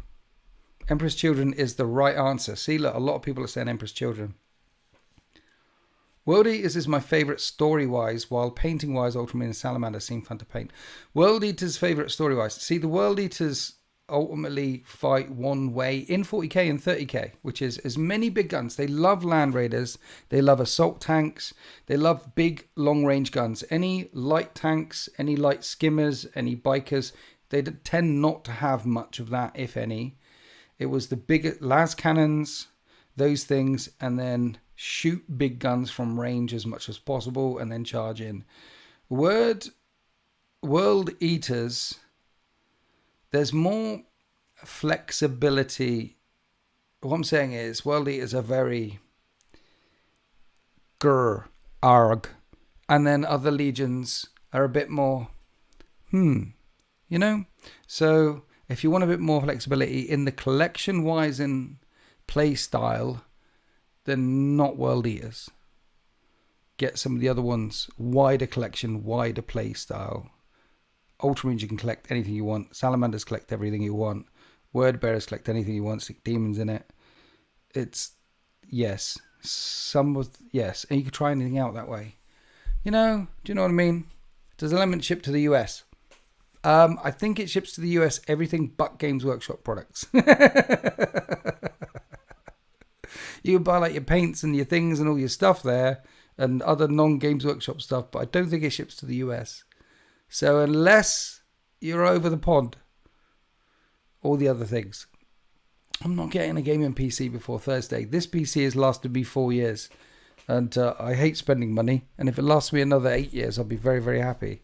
Emperor's Children is the right answer. See, look, a lot of people are saying Emperor's Children. World Eaters is my favourite story-wise, while painting-wise, Ultramarine and Salamander seem fun to paint. World Eaters' favourite story-wise. See, the World Eaters ultimately fight one way in 40k and 30k, which is as many big guns. They love Land Raiders. They love assault tanks. They love big, long-range guns. Any light tanks, any light skimmers, any bikers, they tend not to have much of that, if any. It was the bigger las cannons, those things, and then shoot big guns from range as much as possible and then charge in. World Eaters, there's more flexibility. What I'm saying is World Eaters are very arg, and then other legions are a bit more you know. So if you want a bit more flexibility in the collection wise in play style, then not World Eaters. Get some of the other ones. Wider collection, wider play style. Ultramarines, you can collect anything you want. Salamanders collect everything you want. Word Bearers collect anything you want. Stick demons in it. It's, yes. Yes. And you can try anything out that way. You know, do you know what I mean? Does Element ship to the US? I think it ships to the US everything but Games Workshop products. You can buy like your paints and your things and all your stuff there and other non-Games Workshop stuff, but I don't think it ships to the US. So unless you're over the pond, all the other things. I'm not getting a gaming PC before Thursday. This PC has lasted me 4 years, and I hate spending money. And if it lasts me another 8 years, I'll be very, very happy.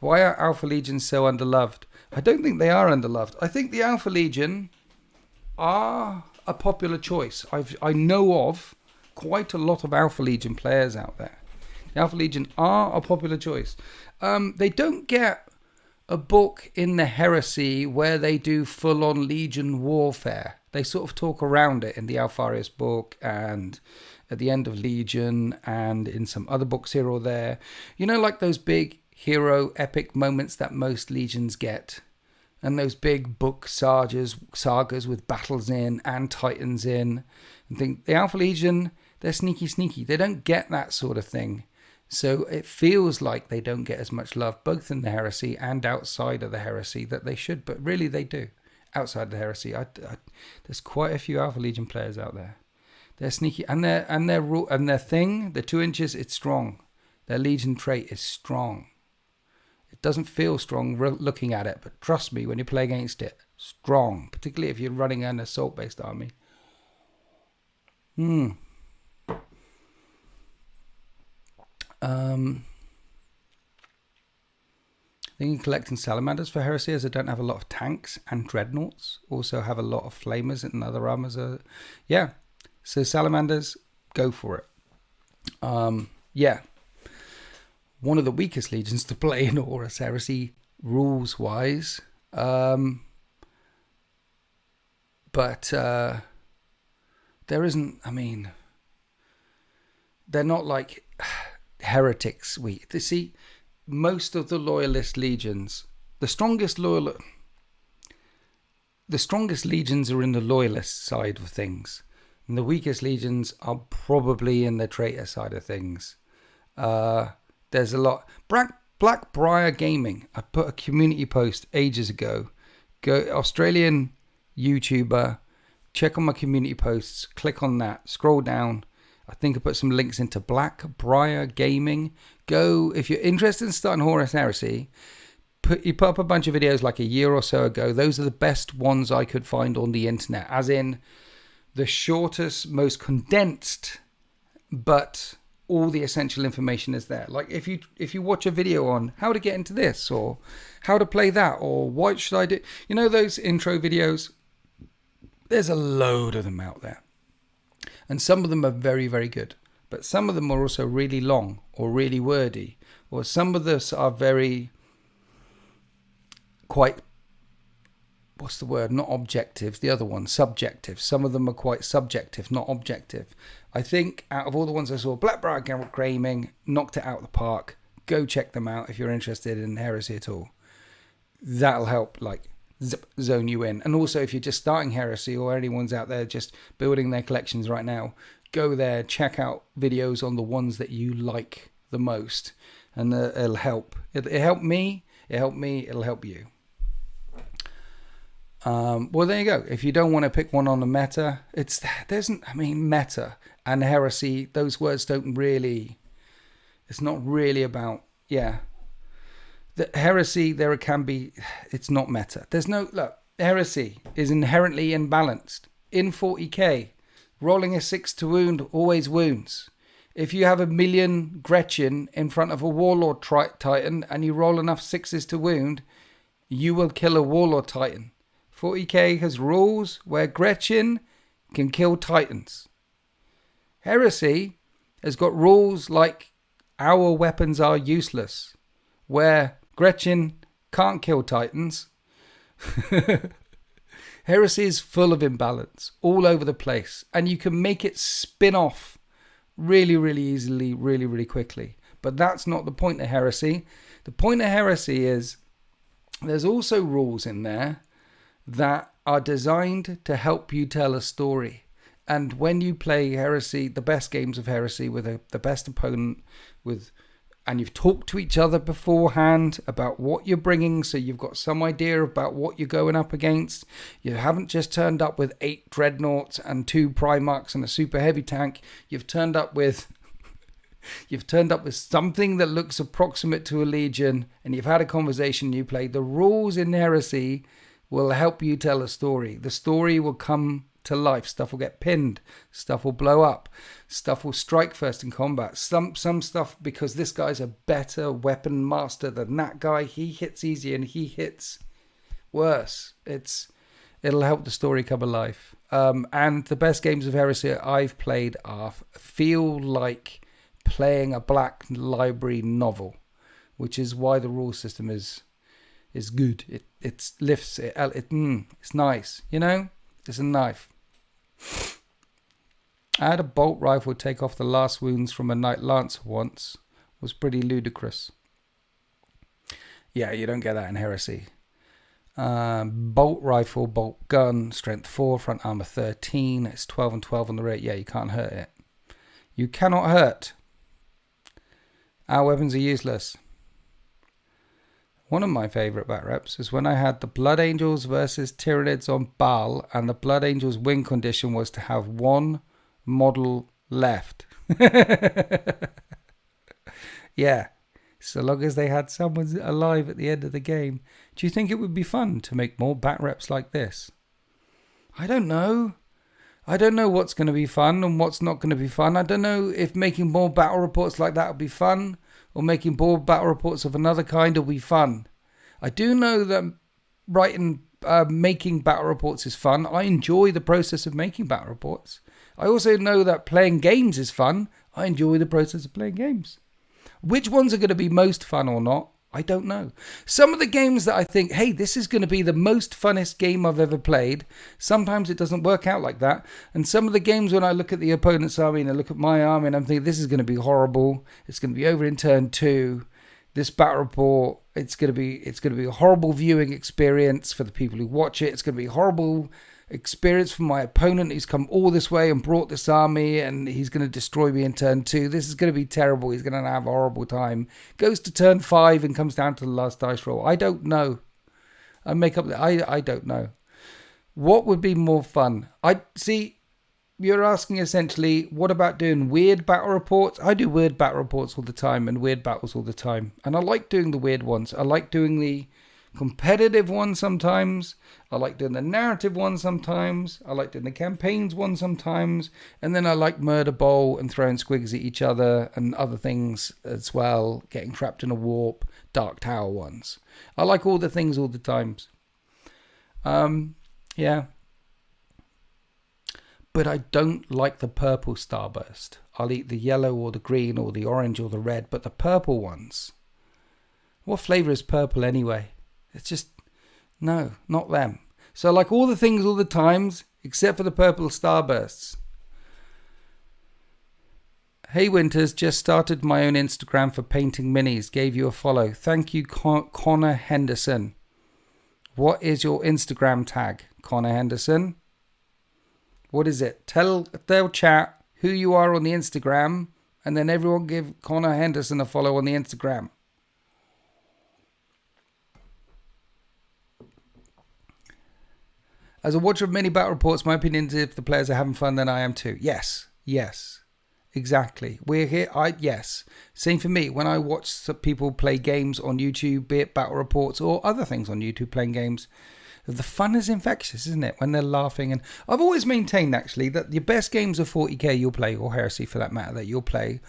Why are Alpha Legions so underloved? I don't think they are underloved. I think the Alpha Legion are a popular choice. I know of quite a lot of Alpha Legion players out there. The Alpha Legion are a popular choice. They don't get a book in the Heresy where they do full-on Legion warfare. They sort of talk around it in the Alpharius book and at the end of Legion and in some other books here or there. You know, like those big hero epic moments that most Legions get. And those big book sagas with battles in and titans in. And think the Alpha Legion, they're sneaky. They don't get that sort of thing. So it feels like they don't get as much love, both in the Heresy and outside of the Heresy, that they should. But really they do. Outside the Heresy, there's quite a few Alpha Legion players out there. They're sneaky. And their thing, the 2 inches, it's strong. Their Legion trait is strong. It doesn't feel strong looking at it, but trust me, when you play against it, strong. Particularly if you're running an assault-based army. Thinking collecting salamanders for heresy, as I don't have a lot of tanks, and dreadnoughts also have a lot of flamers and other armors. Yeah, so salamanders, go for it. Yeah, one of the weakest legions to play in Horus Heresy rules wise, but there isn't. I mean, they're not like heretics. See, most of the loyalist legions, the strongest legions are in the loyalist side of things, and the weakest legions are probably in the traitor side of things. There's a lot. Black Briar Gaming, I put a community post ages ago. Australian YouTuber, check on my community posts, click on that, scroll down. I think I put some links into Black Briar Gaming. Go, if you're interested in starting Horus Heresy, you put up a bunch of videos like a year or so ago. Those are the best ones I could find on the internet, as in the shortest, most condensed, but all the essential information is there. Like if you watch a video on how to get into this, or how to play that, or what should I do, you know, those intro videos, there's a load of them out there. And some of them are very, very good. But some of them are also really long or really wordy. Or some of those are very quite, what's the word? Not objective. The other one, subjective. Some of them are quite subjective, not objective. I think out of all the ones I saw, Black Briar Gaming knocked it out of the park. Go check them out if you're interested in heresy at all. That'll help, like, zone you in. And also, if you're just starting heresy, or anyone's out there just building their collections right now, go there, check out videos on the ones that you like the most, and it'll help. It helped me, it'll help you. Well, there you go. If you don't want to pick one on the meta, meta and heresy, those words don't really, it's not really about, the heresy, there can be, it's not meta. There's no, look, heresy is inherently imbalanced. In 40k, rolling a 6 to wound always wounds. If you have a million Gretchen in front of a Warlord Titan and you roll enough 6s to wound, you will kill a Warlord Titan. 40k has rules where Gretchen can kill Titans. Heresy has got rules like our weapons are useless, where Gretchen can't kill Titans. Heresy is full of imbalance all over the place, and you can make it spin off really, really easily, really, really quickly. But that's not the point of heresy. The point of heresy is there's also rules in there that are designed to help you tell a story. And when you play heresy, the best games of heresy with the best opponent, and you've talked to each other beforehand about what you're bringing, so you've got some idea about what you're going up against. You haven't just turned up with 8 dreadnoughts and 2 Primarchs and a super heavy tank. You've turned up with something that looks approximate to a legion, and you've had a conversation. You play the rules in heresy will help you tell a story. The story will come to life. Stuff will get pinned. Stuff will blow up. Stuff will strike first in combat. Some stuff, because this guy's a better weapon master than that guy, he hits easier and he hits worse. It'll help the story come alive. And the best games of heresy I've played feel like playing a Black Library novel, which is why the rule system is good. It lifts it. It's nice, you know. It's a knife. I had a bolt rifle take off the last wounds from a Knight Lancer once. It was pretty ludicrous. Yeah, you don't get that in heresy. Bolt rifle, bolt gun, strength 4, front armor 13. It's 12 and 12 on the rate. Yeah, you can't hurt it. You cannot hurt. Our weapons are useless. One of my favourite bat reps is when I had the Blood Angels versus Tyranids on Baal, and the Blood Angels win condition was to have 1 model left. Yeah, so long as they had someone alive at the end of the game. Do you think it would be fun to make more bat reps like this? I don't know. I don't know what's going to be fun and what's not going to be fun. I don't know if making more battle reports like that will be fun, or making more battle reports of another kind will be fun. I do know that making battle reports is fun. I enjoy the process of making battle reports. I also know that playing games is fun. I enjoy the process of playing games. Which ones are going to be most fun or not, I don't know. Some of the games that I think, hey, this is going to be the most funnest game I've ever played, sometimes it doesn't work out like that. And some of the games, when I look at the opponent's army and I look at my army and I'm thinking, this is going to be horrible. It's going to be over in turn 2. This battle report, it's going to be a horrible viewing experience for the people who watch it. It's going to be a horrible experience for my opponent who's come all this way and brought this army, and he's going to destroy me in turn 2. This is going to be terrible. He's going to have a horrible time. Goes to turn 5 and comes down to the last dice roll. I don't know. I don't know. What would be more fun? You're asking essentially, what about doing weird battle reports? I do weird battle reports all the time and weird battles all the time. And I like doing the weird ones. I like doing the competitive ones sometimes. I like doing the narrative ones sometimes. I like doing the campaigns ones sometimes. And then I like Murder Bowl and throwing squigs at each other and other things as well. Getting trapped in a warp, Dark Tower ones. I like all the things all the times. Yeah. But I don't like the purple starburst. I'll eat the yellow or the green or the orange or the red. But the purple ones, what flavour is purple anyway? It's just, no, not them. So I like all the things all the times, except for the purple starbursts. Hey Winters, just started my own Instagram for painting minis. Gave you a follow. Thank you, Connor Henderson. What is your Instagram tag, Connor Henderson? What is it? Tell chat who you are on the Instagram, and then everyone give Connor Henderson a follow on the Instagram. As a watcher of many battle reports, my opinion is if the players are having fun, then I am too. Yes, exactly. We're here. Yes. Same for me. When I watch some people play games on YouTube, be it battle reports or other things on YouTube playing games, the fun is infectious, isn't it? When they're laughing. And I've always maintained, actually, that your best games of 40k you'll play, or Heresy for that matter, that you'll play,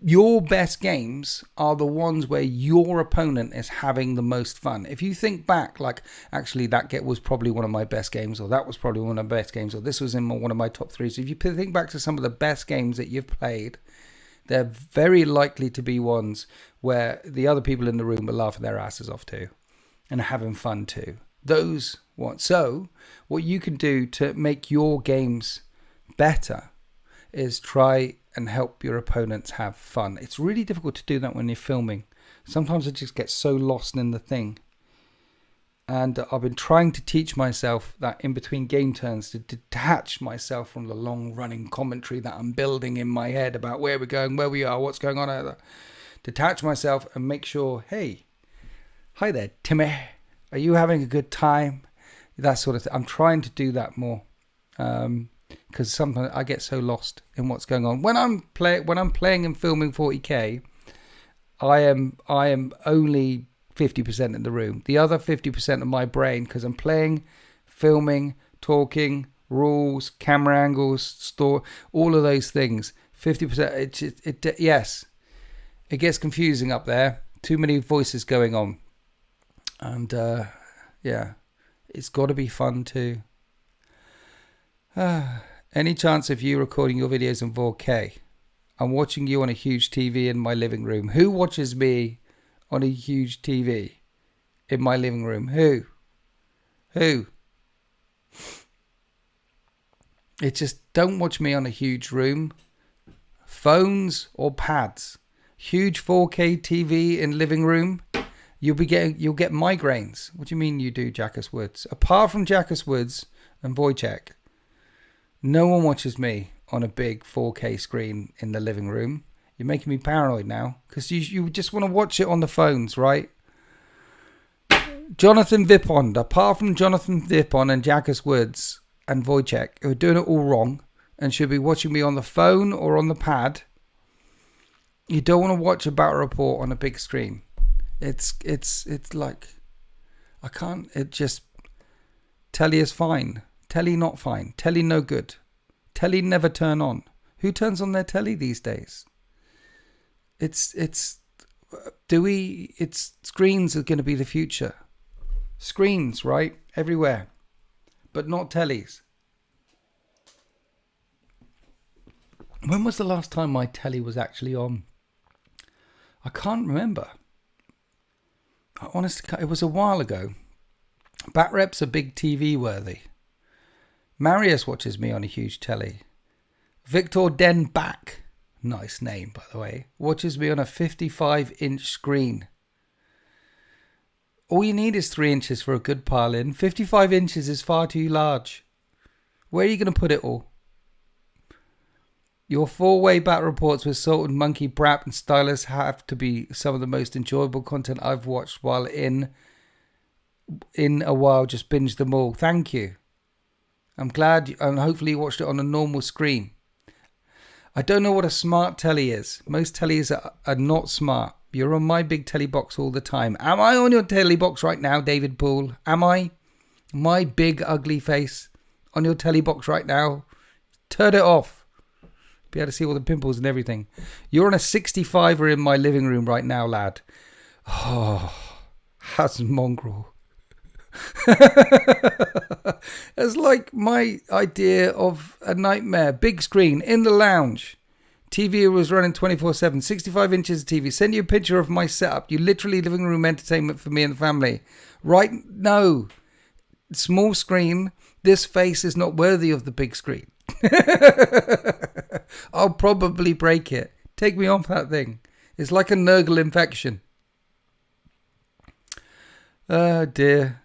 your best games are the ones where your opponent is having the most fun. If you think back, like, actually, was probably one of my best games, or that was probably one of my best games, or this was in one of my top 3. So if you think back to some of the best games that you've played, they're very likely to be ones where the other people in the room are laughing their asses off too. And having fun too. So what you can do to make your games better is try and help your opponents have fun. It's really difficult to do that when you're filming. Sometimes I just get so lost in the thing. And I've been trying to teach myself that in between game turns, to detach myself from the long running commentary that I'm building in my head about where we're going, where we are, what's going on. Detach myself and make sure, hey, hi there, Timmy. Are you having a good time? That sort of thing. I'm trying to do that more, because sometimes I get so lost in what's going on. When I'm playing and filming 40k, I am only 50% in the room. The other 50% of my brain, because I'm playing, filming, talking, rules, camera angles, all of those things. 50%. Yes, it gets confusing up there. Too many voices going on. And it's got to be fun too. Any chance of you recording your videos in 4K? I'm watching you on a huge TV in my living room. Who watches me on a huge TV in my living room? Who? It's just, don't watch me on a huge room. Phones or pads. Huge 4K TV in living room. You'll get migraines. What do you mean you do, Jackus Woods? Apart from Jackus Woods and Wojciech, no one watches me on a big 4K screen in the living room. You're making me paranoid now, because you just want to watch it on the phones, right? Jonathan Vipond. Apart from Jonathan Vipond and Jackus Woods and Wojciech, who are doing it all wrong and should be watching me on the phone or on the pad, you don't want to watch a battle report on a big screen. It's like, I can't. It just, telly is fine. Telly not fine. Telly no good. Telly never turn on. Who turns on their telly these days? It's screens are going to be the future. Screens, right? Everywhere. But not tellies. When was the last time my telly was actually on? I can't remember. Honestly, it was a while ago. Batrep's a big TV worthy. Marius watches me on a huge telly. Victor Den Back, nice name by the way, watches me on a 55-inch screen. All you need is 3 inches for a good pile in. 55 inches is far too large. Where are you going to put it all? Your 4-way bat reports with Salt and Monkey, Brap and Stylus have to be some of the most enjoyable content I've watched while in a while. Just binge them all. Thank you. I'm glad, and hopefully you watched it on a normal screen. I don't know what a smart telly is. Most tellies are not smart. You're on my big telly box all the time. Am I on your telly box right now, David Poole? Am I? My big ugly face on your telly box right now? Turn it off. Be able to see all the pimples and everything. You're on a 65er in my living room right now, lad. Oh, that's mongrel. It's like my idea of a nightmare. Big screen in the lounge. TV was running 24/7. 65 inches of TV. Send you a picture of my setup. You literally living room entertainment for me and the family. Right? No. Small screen. This face is not worthy of the big screen. I'll probably break it. Take me off that thing. It's like a Nurgle infection. Oh dear.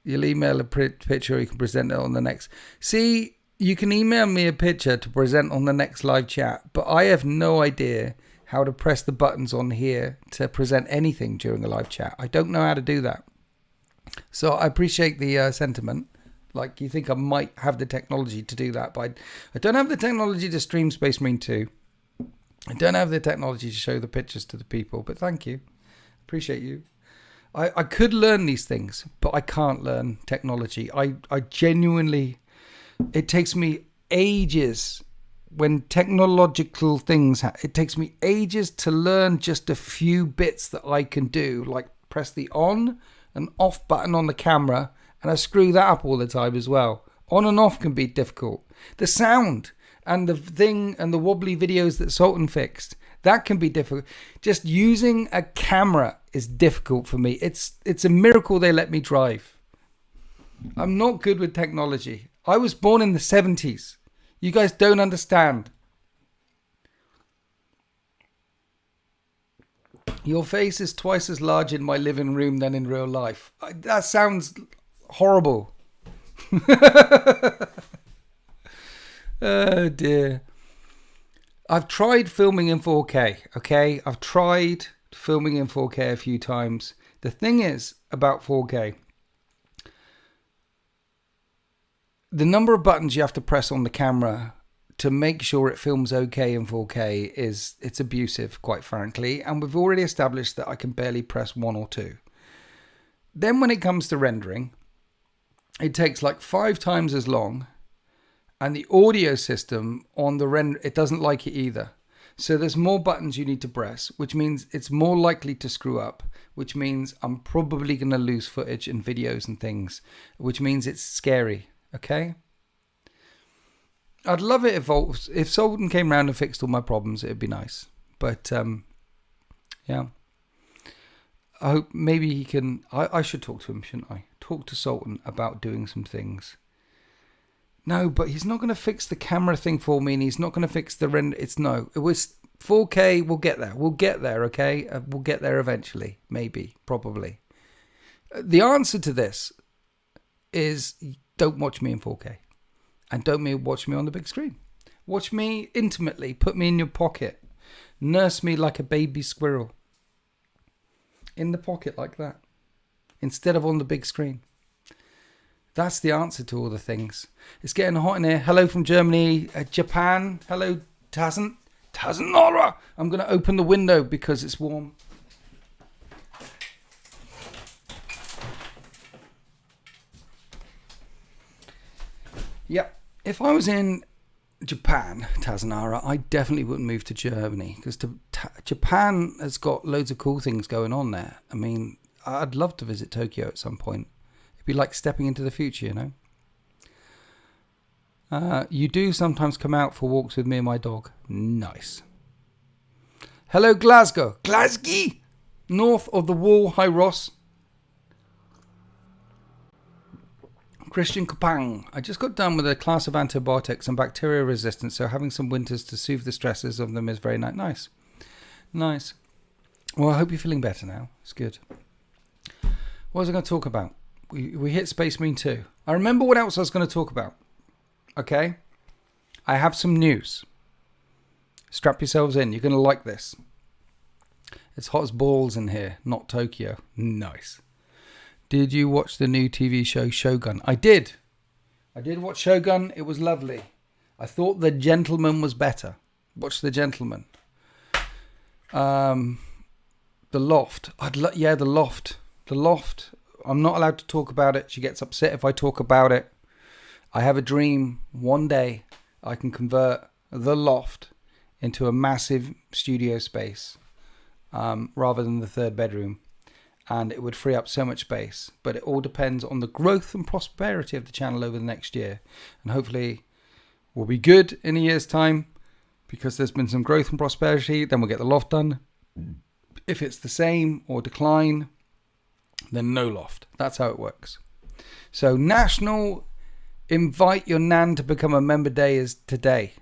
You'll email a picture, you can present it on the next. See, you can email me a picture to present on the next live chat, but I have no idea how to press the buttons on here to present anything during a live chat. I don't know how to do that. So I appreciate the sentiment. Like, you think I might have the technology to do that, but I don't have the technology to stream Space Marine 2. I don't have the technology to show the pictures to the people, but thank you. Appreciate you. I could learn these things, but I can't learn technology. I genuinely, it takes me ages when technological things, it takes me ages to learn just a few bits that I can do, like press the on and off button on the camera, and I screw that up all the time as well. On and off can be difficult. The sound and the thing and the wobbly videos that Sultan fixed, that can be difficult. Just using a camera is difficult for me. It's a miracle they let me drive. I'm not good with technology. I was born in the 70s. You guys don't understand. Your face is twice as large in my living room than in real life. That sounds horrible. Oh dear. I've tried filming in 4K, okay? I've tried filming in 4K a few times. The thing is about 4K, the number of buttons you have to press on the camera to make sure it films okay in 4K it's abusive, quite frankly. And we've already established that I can barely press 1 or 2. Then when it comes to rendering, it takes like 5 times as long. And the audio system on the render, it doesn't like it either. So there's more buttons you need to press, which means it's more likely to screw up, which means I'm probably going to lose footage and videos and things, which means it's scary, okay? I'd love it if Sultan came around and fixed all my problems, it'd be nice. But, yeah. I hope maybe he can, I should talk to him, shouldn't I? Talk to Sultan about doing some things. No, but he's not going to fix the camera thing for me, and he's not going to fix the render. It was 4K. We'll get there. We'll get there, okay? We'll get there eventually. Maybe. Probably. The answer to this is don't watch me in 4K. And don't watch me on the big screen. Watch me intimately. Put me in your pocket. Nurse me like a baby squirrel. In the pocket like that. Instead of on the big screen. That's the answer to all the things. It's getting hot in here. Hello from Germany, Japan. Hello, Tazenora. I'm going to open the window because it's warm. Yeah. If I was in Japan, Tazanara, I definitely wouldn't move to Germany because Japan has got loads of cool things going on there. I mean, I'd love to visit Tokyo at some point. It'd be like stepping into the future, you know? You do sometimes come out for walks with me and my dog. Nice. Hello, Glasgow. Glasgow! North of the wall. Hi, Ross. Christian Kapang. I just got done with a class of antibiotics and bacteria resistance, so having some winters to soothe the stresses of them is very nice. Nice. Well, I hope you're feeling better now. It's good. What was I going to talk about? We hit Space Marine 2. I remember what else I was going to talk about. Okay? I have some news. Strap yourselves in. You're going to like this. It's hot as balls in here, not Tokyo. Nice. Did you watch the new TV show Shogun? I did. I did watch Shogun. It was lovely. I thought The Gentleman was better. Watch The Gentleman. The Loft. The Loft. The Loft. I'm not allowed to talk about it. She gets upset if I talk about it. I have a dream. One day I can convert The Loft into a massive studio space rather than the third bedroom. And it would free up so much space. But it all depends on the growth and prosperity of the channel over the next year. And hopefully we'll be good in a year's time because there's been some growth and prosperity. Then we'll get the loft done. If it's the same or decline, then no loft. That's how it works. So National Invite Your Nan to Become a Member Day is today.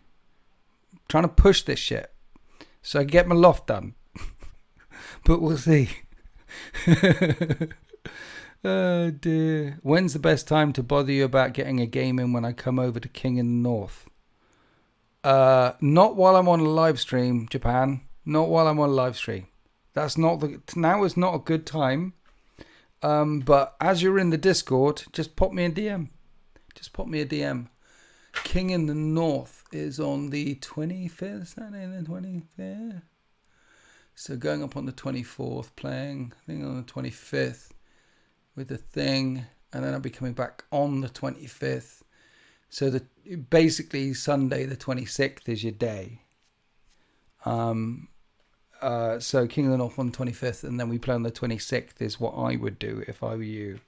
I'm trying to push this shit so I can get my loft done. But we'll see. Oh dear. When's the best time to bother you about getting a game in when I come over to King in the North? Not while I'm on a live stream, Japan. Not while I'm on a live stream. Now is not a good time. But as you're in the Discord, just pop me a DM. Just pop me a DM. King in the North is on the 25th, Saturday the 25th. So going up on the 24th, playing, I think on the 25th with the thing, and then I'll be coming back on the 25th. So basically Sunday the 26th is your day. So King of the North on the 25th, and then we play on the 26th is what I would do if I were you.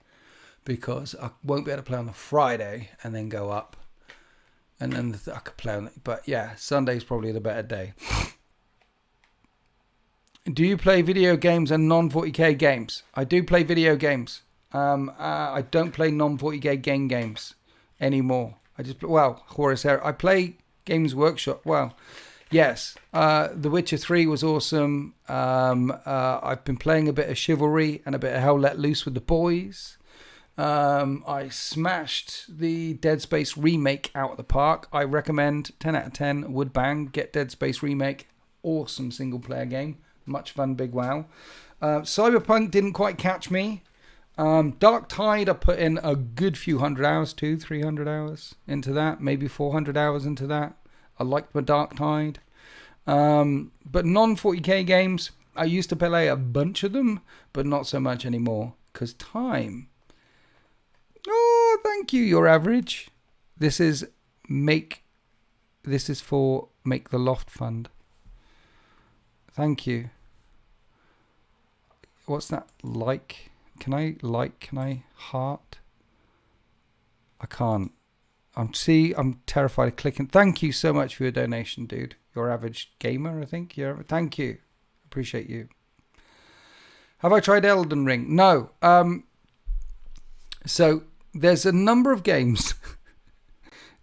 Because I won't be able to play on the Friday and then go up. And then I could play on it. But yeah, Sunday's probably the better day. Do you play video games and non-40k games? I do play video games. I don't play non-40k games anymore. Horus Era. I play Games Workshop. Well, yes. The Witcher 3 was awesome. I've been playing a bit of Chivalry and a bit of Hell Let Loose with the boys. I smashed the Dead Space remake out of the park. I recommend 10 out of 10. Would bang. Get Dead Space remake. Awesome single player game. Much fun, big wow. Cyberpunk didn't quite catch me. Dark Tide, I put in a good few 100 hours, 200-300 hours into that. Maybe 400 hours into that. I liked my Dark Tide. But non-40k games, I used to play a bunch of them, but not so much anymore. Because time. Oh, thank you, your average. This is for Make the Loft Fund. Thank you. What's that? Like? Can I heart? I can't. I'm terrified of clicking. Thank you so much for your donation, dude. Your average gamer, I think. Thank you. Appreciate you. Have I tried Elden Ring? No. So there's a number of games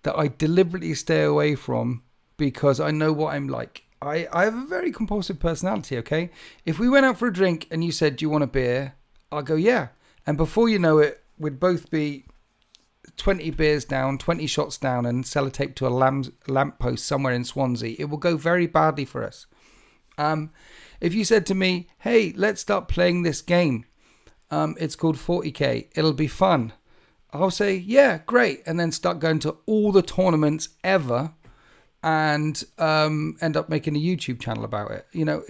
that I deliberately stay away from because I know what I'm like. I have a very compulsive personality, okay? If we went out for a drink and you said, do you want a beer? I'll go, yeah. And before you know it, we'd both be 20 beers down, 20 shots down, and sellotape to a lamppost somewhere in Swansea. It will go very badly for us. If you said to me, hey, let's start playing this game. It's called 40k. It'll be fun. I'll say, yeah, great. And then start going to all the tournaments ever. And end up making a YouTube channel about it. You know,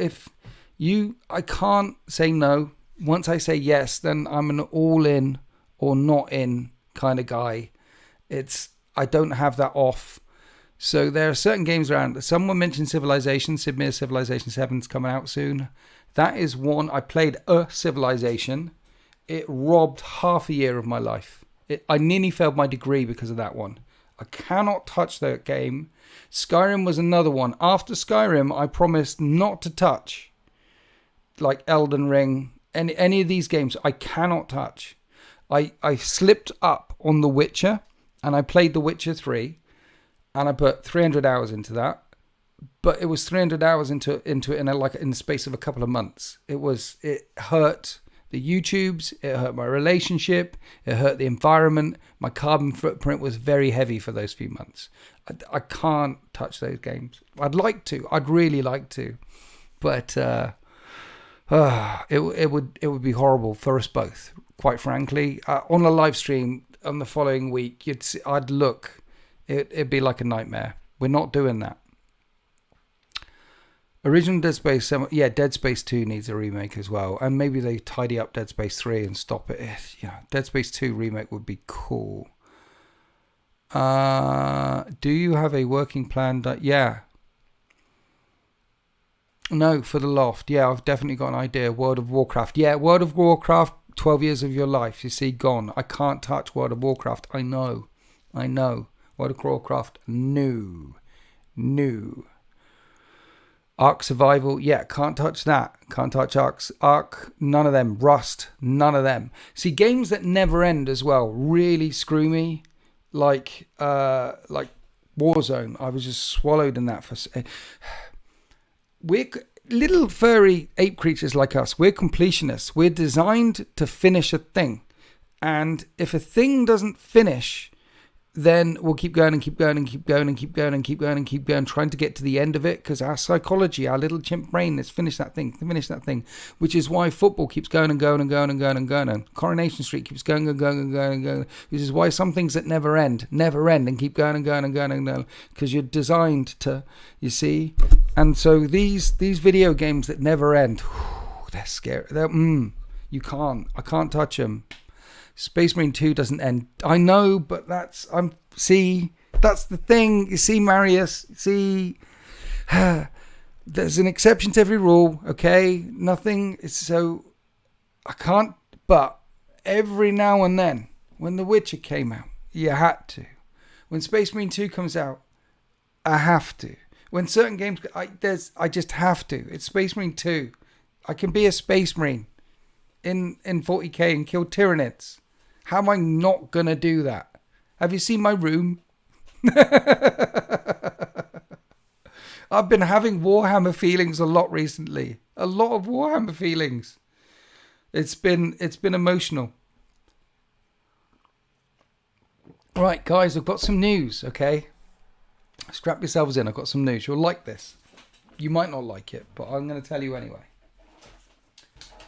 I can't say no. Once I say yes, then I'm an all in or not in kind of guy. I don't have that off. So there are certain games around. Someone mentioned Civilization. Sid Meier's Civilization 7's coming out soon. That is one. I played a Civilization. It robbed half a year of my life. I nearly failed my degree because of that one. I cannot touch that game. Skyrim was another one. After Skyrim, I promised not to touch, like Elden Ring, any of these games. I cannot touch. I slipped up on The Witcher, and I played The Witcher 3, and I put 300 hours into that. But it was 300 hours into it in the space of a couple of months. It hurt the YouTubes, it hurt my relationship, it hurt the environment. My carbon footprint was very heavy for those few months. I can't touch those games. I'd like to. I'd really like to. But it would be horrible for us both, quite frankly. On a live stream on the following week, it'd be like a nightmare. We're not doing that. Original Dead Space 7, Dead Space 2 needs a remake as well. And maybe they tidy up Dead Space 3 and stop it. Dead Space 2 remake would be cool. Do you have a working plan? Yeah. No, for the Loft. Yeah, I've definitely got an idea. World of Warcraft. Yeah, World of Warcraft, 12 years of your life. You see, gone. I can't touch World of Warcraft. I know. World of Warcraft, no. Ark Survival, can't touch that. Can't touch Ark, none of them. Rust, none of them. See, games that never end as well really screw me. Like Warzone, I was just swallowed in that. We're little furry ape creatures like us. We're completionists. We're designed to finish a thing. And if a thing doesn't finish, then we'll keep going, trying to get to the end of it, because our psychology, our little chimp brain, is finish that thing, which is why football keeps going and Coronation Street keeps going, which is why some things that never end and keep going, because you're designed to, you see. And so these video games that never end, they're scary. I can't touch them. Space Marine 2 doesn't end. I know, but that's the thing. You see, Marius, there's an exception to every rule, okay? Nothing is so, I can't, but every now and then, when The Witcher came out, you had to. When Space Marine 2 comes out, I have to. When certain games, I just have to. It's Space Marine 2. I can be a Space Marine in 40k and kill Tyranids. How am I not going to do that? Have you seen my room? I've been having Warhammer feelings a lot recently. A lot of Warhammer feelings. It's been emotional. Right, guys, I've got some news, okay? Strap yourselves in. I've got some news. You'll like this. You might not like it, but I'm going to tell you anyway.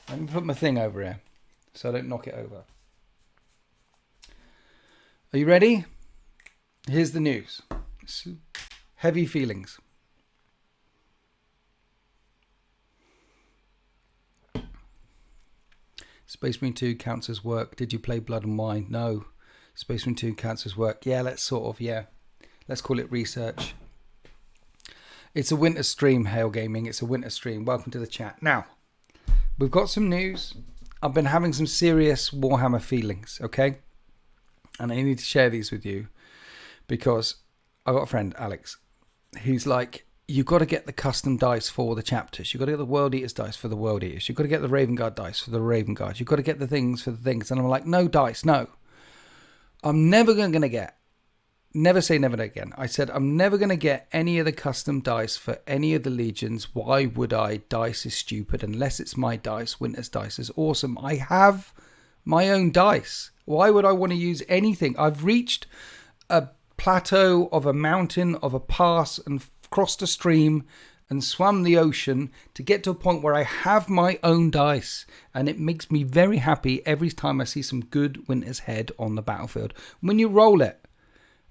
Let me put my thing over here so I don't knock it over. Are you ready? Here's the news. Heavy feelings. Space Marine 2 counts as work. Did you play Blood and Wine? No. Space Marine 2 counts as work. Yeah, let's call it research. It's a winter stream, Hail Gaming. It's a winter stream. Welcome to the chat. Now, we've got some news. I've been having some serious Warhammer feelings, okay? And I need to share these with you because I got a friend, Alex. He's like, you've got to get the custom dice for the chapters. You've got to get the World Eaters dice for the World Eaters. You've got to get the Raven Guard dice for the Raven Guard. You've got to get the things for the things. And I'm like, no dice, no. I'm never going to get, never say never again. I said, I'm never going to get any of the custom dice for any of the legions. Why would I? Dice is stupid unless it's my dice. Winter's dice is awesome. I have my own dice. Why would I want to use anything? I've reached a plateau of a mountain, of a pass, and crossed a stream and swam the ocean to get to a point where I have my own dice. And it makes me very happy every time I see some good Winter's Head on the battlefield. When you roll it,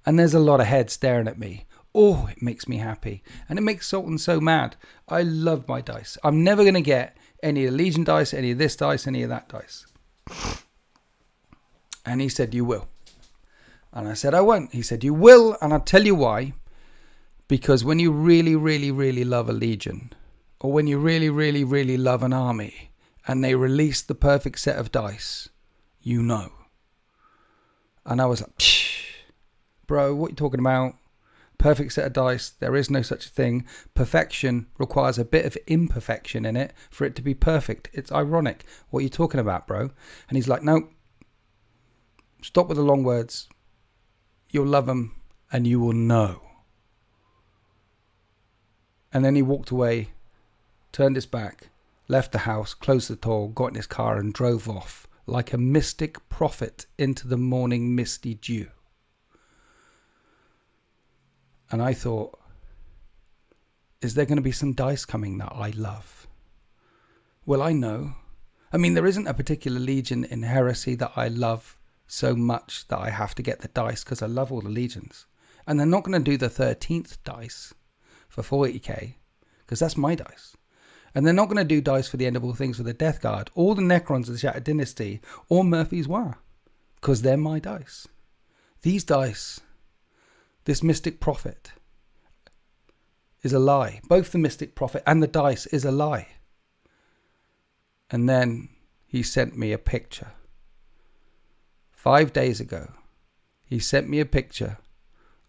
and there's a lot of heads staring at me, oh, it makes me happy. And it makes Sultan so mad. I love my dice. I'm never going to get any of the Legion dice, any of this dice, any of that dice. And he said, you will. And I said, I won't. He said, you will, and I'll tell you why. Because when you really, really, really love a legion, or when you really, really, really love an army, and they release the perfect set of dice, you know. And I was like, psh, bro, what are you talking about? Perfect set of dice, there is no such thing. Perfection requires a bit of imperfection in it for it to be perfect. It's ironic. What are you talking about, bro? And he's like, no, stop with the long words. You'll love them and you will know. And then he walked away, turned his back, left the house, closed the door, got in his car and drove off like a mystic prophet into the morning misty dew. And I thought, is there going to be some dice coming that I love? Well, I know. I mean, there isn't a particular legion in Heresy that I love so much that I have to get the dice because I love all the legions. And they're not going to do the 13th dice for 40k because that's my dice. And they're not going to do dice for the End of All Things for the Death Guard or the Necrons of the Shattered Dynasty or Murphy's War because they're my dice. These dice... This Mystic Prophet is a lie. Both the Mystic Prophet and the dice is a lie. And then he sent me a picture. 5 days ago, he sent me a picture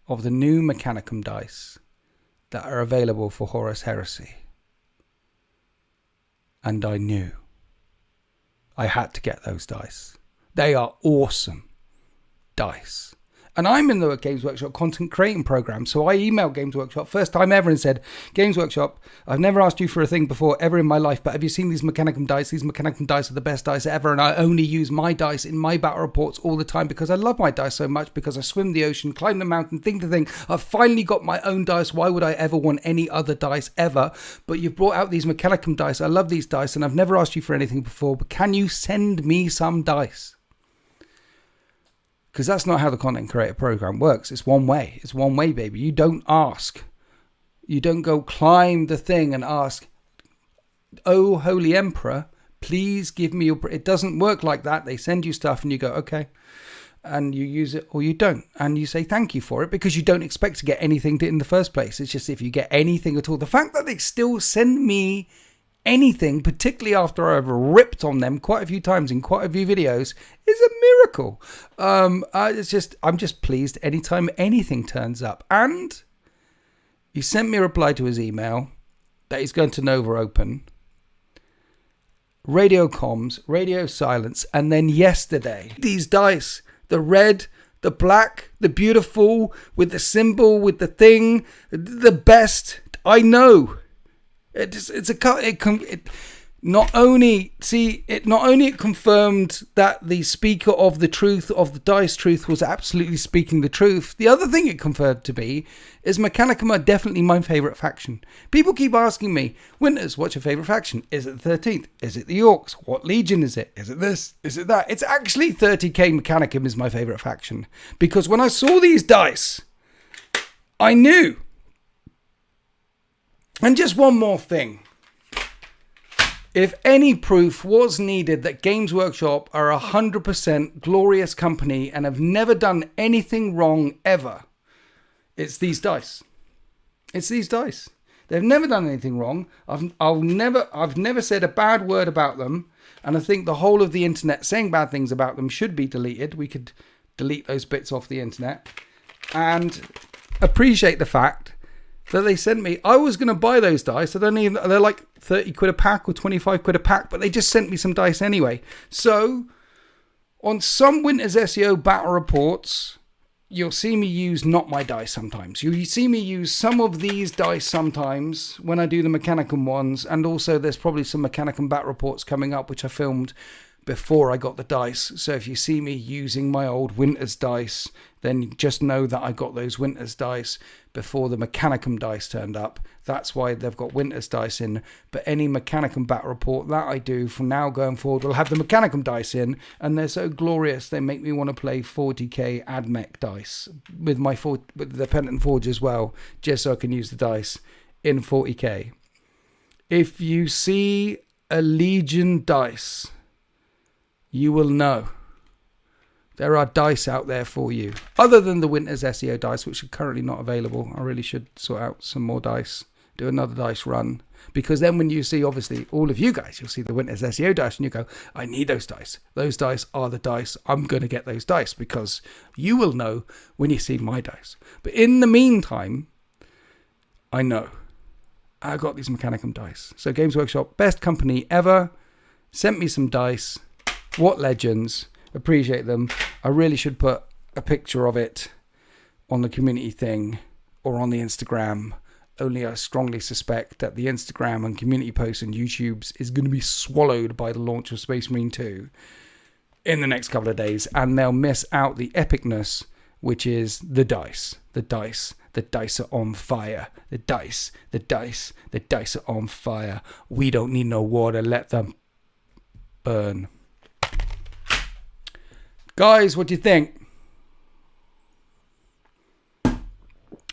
of the new Mechanicum dice that are available for Horus Heresy. And I knew I had to get those dice. They are awesome dice. And I'm in the Games Workshop content creating program. So I emailed Games Workshop first time ever and said, Games Workshop, I've never asked you for a thing before ever in my life, but have you seen these Mechanicum dice? These Mechanicum dice are the best dice ever. And I only use my dice in my battle reports all the time because I love my dice so much, because I swim the ocean, climb the mountain, thing to thing. I've finally got my own dice. Why would I ever want any other dice ever? But you've brought out these Mechanicum dice. I love these dice and I've never asked you for anything before, but can you send me some dice? Because that's not how the content creator program works. It's one way. It's one way, baby. You don't ask. You don't go climb the thing and ask, oh, Holy Emperor, please give me your... It doesn't work like that. They send you stuff and you go, okay. And you use it or you don't. And you say thank you for it because you don't expect to get anything in the first place. It's just if you get anything at all. The fact that they still send me anything, particularly after I've ripped on them quite a few times in quite a few videos, is a miracle. I'm just pleased anytime anything turns up. And he sent me a reply to his email that he's going to Nova Open, radio comms, radio silence, and then yesterday, these dice, the red, the black, the beautiful, with the symbol, with the thing, the best, I know. Not only it confirmed that the speaker of the truth, of the dice truth, was absolutely speaking the truth. The other thing it confirmed to be is Mechanicum are definitely my favourite faction. People keep asking me, Winters, what's your favourite faction? Is it the 13th? Is it the Orcs? What Legion is it? Is it this? Is it that? It's actually 30k Mechanicum is my favourite faction. Because when I saw these dice, I knew. And just one more thing. If any proof was needed that Games Workshop are a 100% glorious company and have never done anything wrong ever, it's these dice. It's these dice. They've never done anything wrong. I've never said a bad word about them. And I think the whole of the internet saying bad things about them should be deleted. We could delete those bits off the internet. And appreciate the fact that they sent me. I was going to buy those dice. They're like 30 quid a pack or 25 quid a pack, but they just sent me some dice anyway. So on some Winters SEO battle reports, you'll see me use not my dice sometimes. You see me use some of these dice sometimes when I do the Mechanicum ones. And also there's probably some Mechanicum battle reports coming up, which I filmed before I got the dice. So if you see me using my old Winters dice, then just know that I got those Winters dice before the Mechanicum dice turned up. That's why they've got Winters dice in. But any Mechanicum battle report that I do from now going forward will have the Mechanicum dice in. And they're so glorious, they make me want to play 40k AdMech dice with the Penitent Forge as well, just so I can use the dice in 40k. If you see a Legion dice, you will know There are dice out there for you. Other than the Winter's SEO dice, which are currently not available. I really should sort out some more dice. Do another dice run. Because then when you see, obviously, all of you guys, you'll see the Winter's SEO dice and you go, I need those dice. Those dice are the dice. I'm going to get those dice because you will know when you see my dice. But in the meantime, I know. I got these Mechanicum dice. So Games Workshop, best company ever. Sent me some dice. What legends. Appreciate them. I really should put a picture of it on the community thing or on the Instagram. Only I strongly suspect that the Instagram and community posts and YouTube's is going to be swallowed by the launch of Space Marine 2 in the next couple of days. And they'll miss out the epicness, which is the dice. The dice. The dice are on fire. The dice. The dice. The dice are on fire. We don't need no water. Let them burn. Guys, what do you think?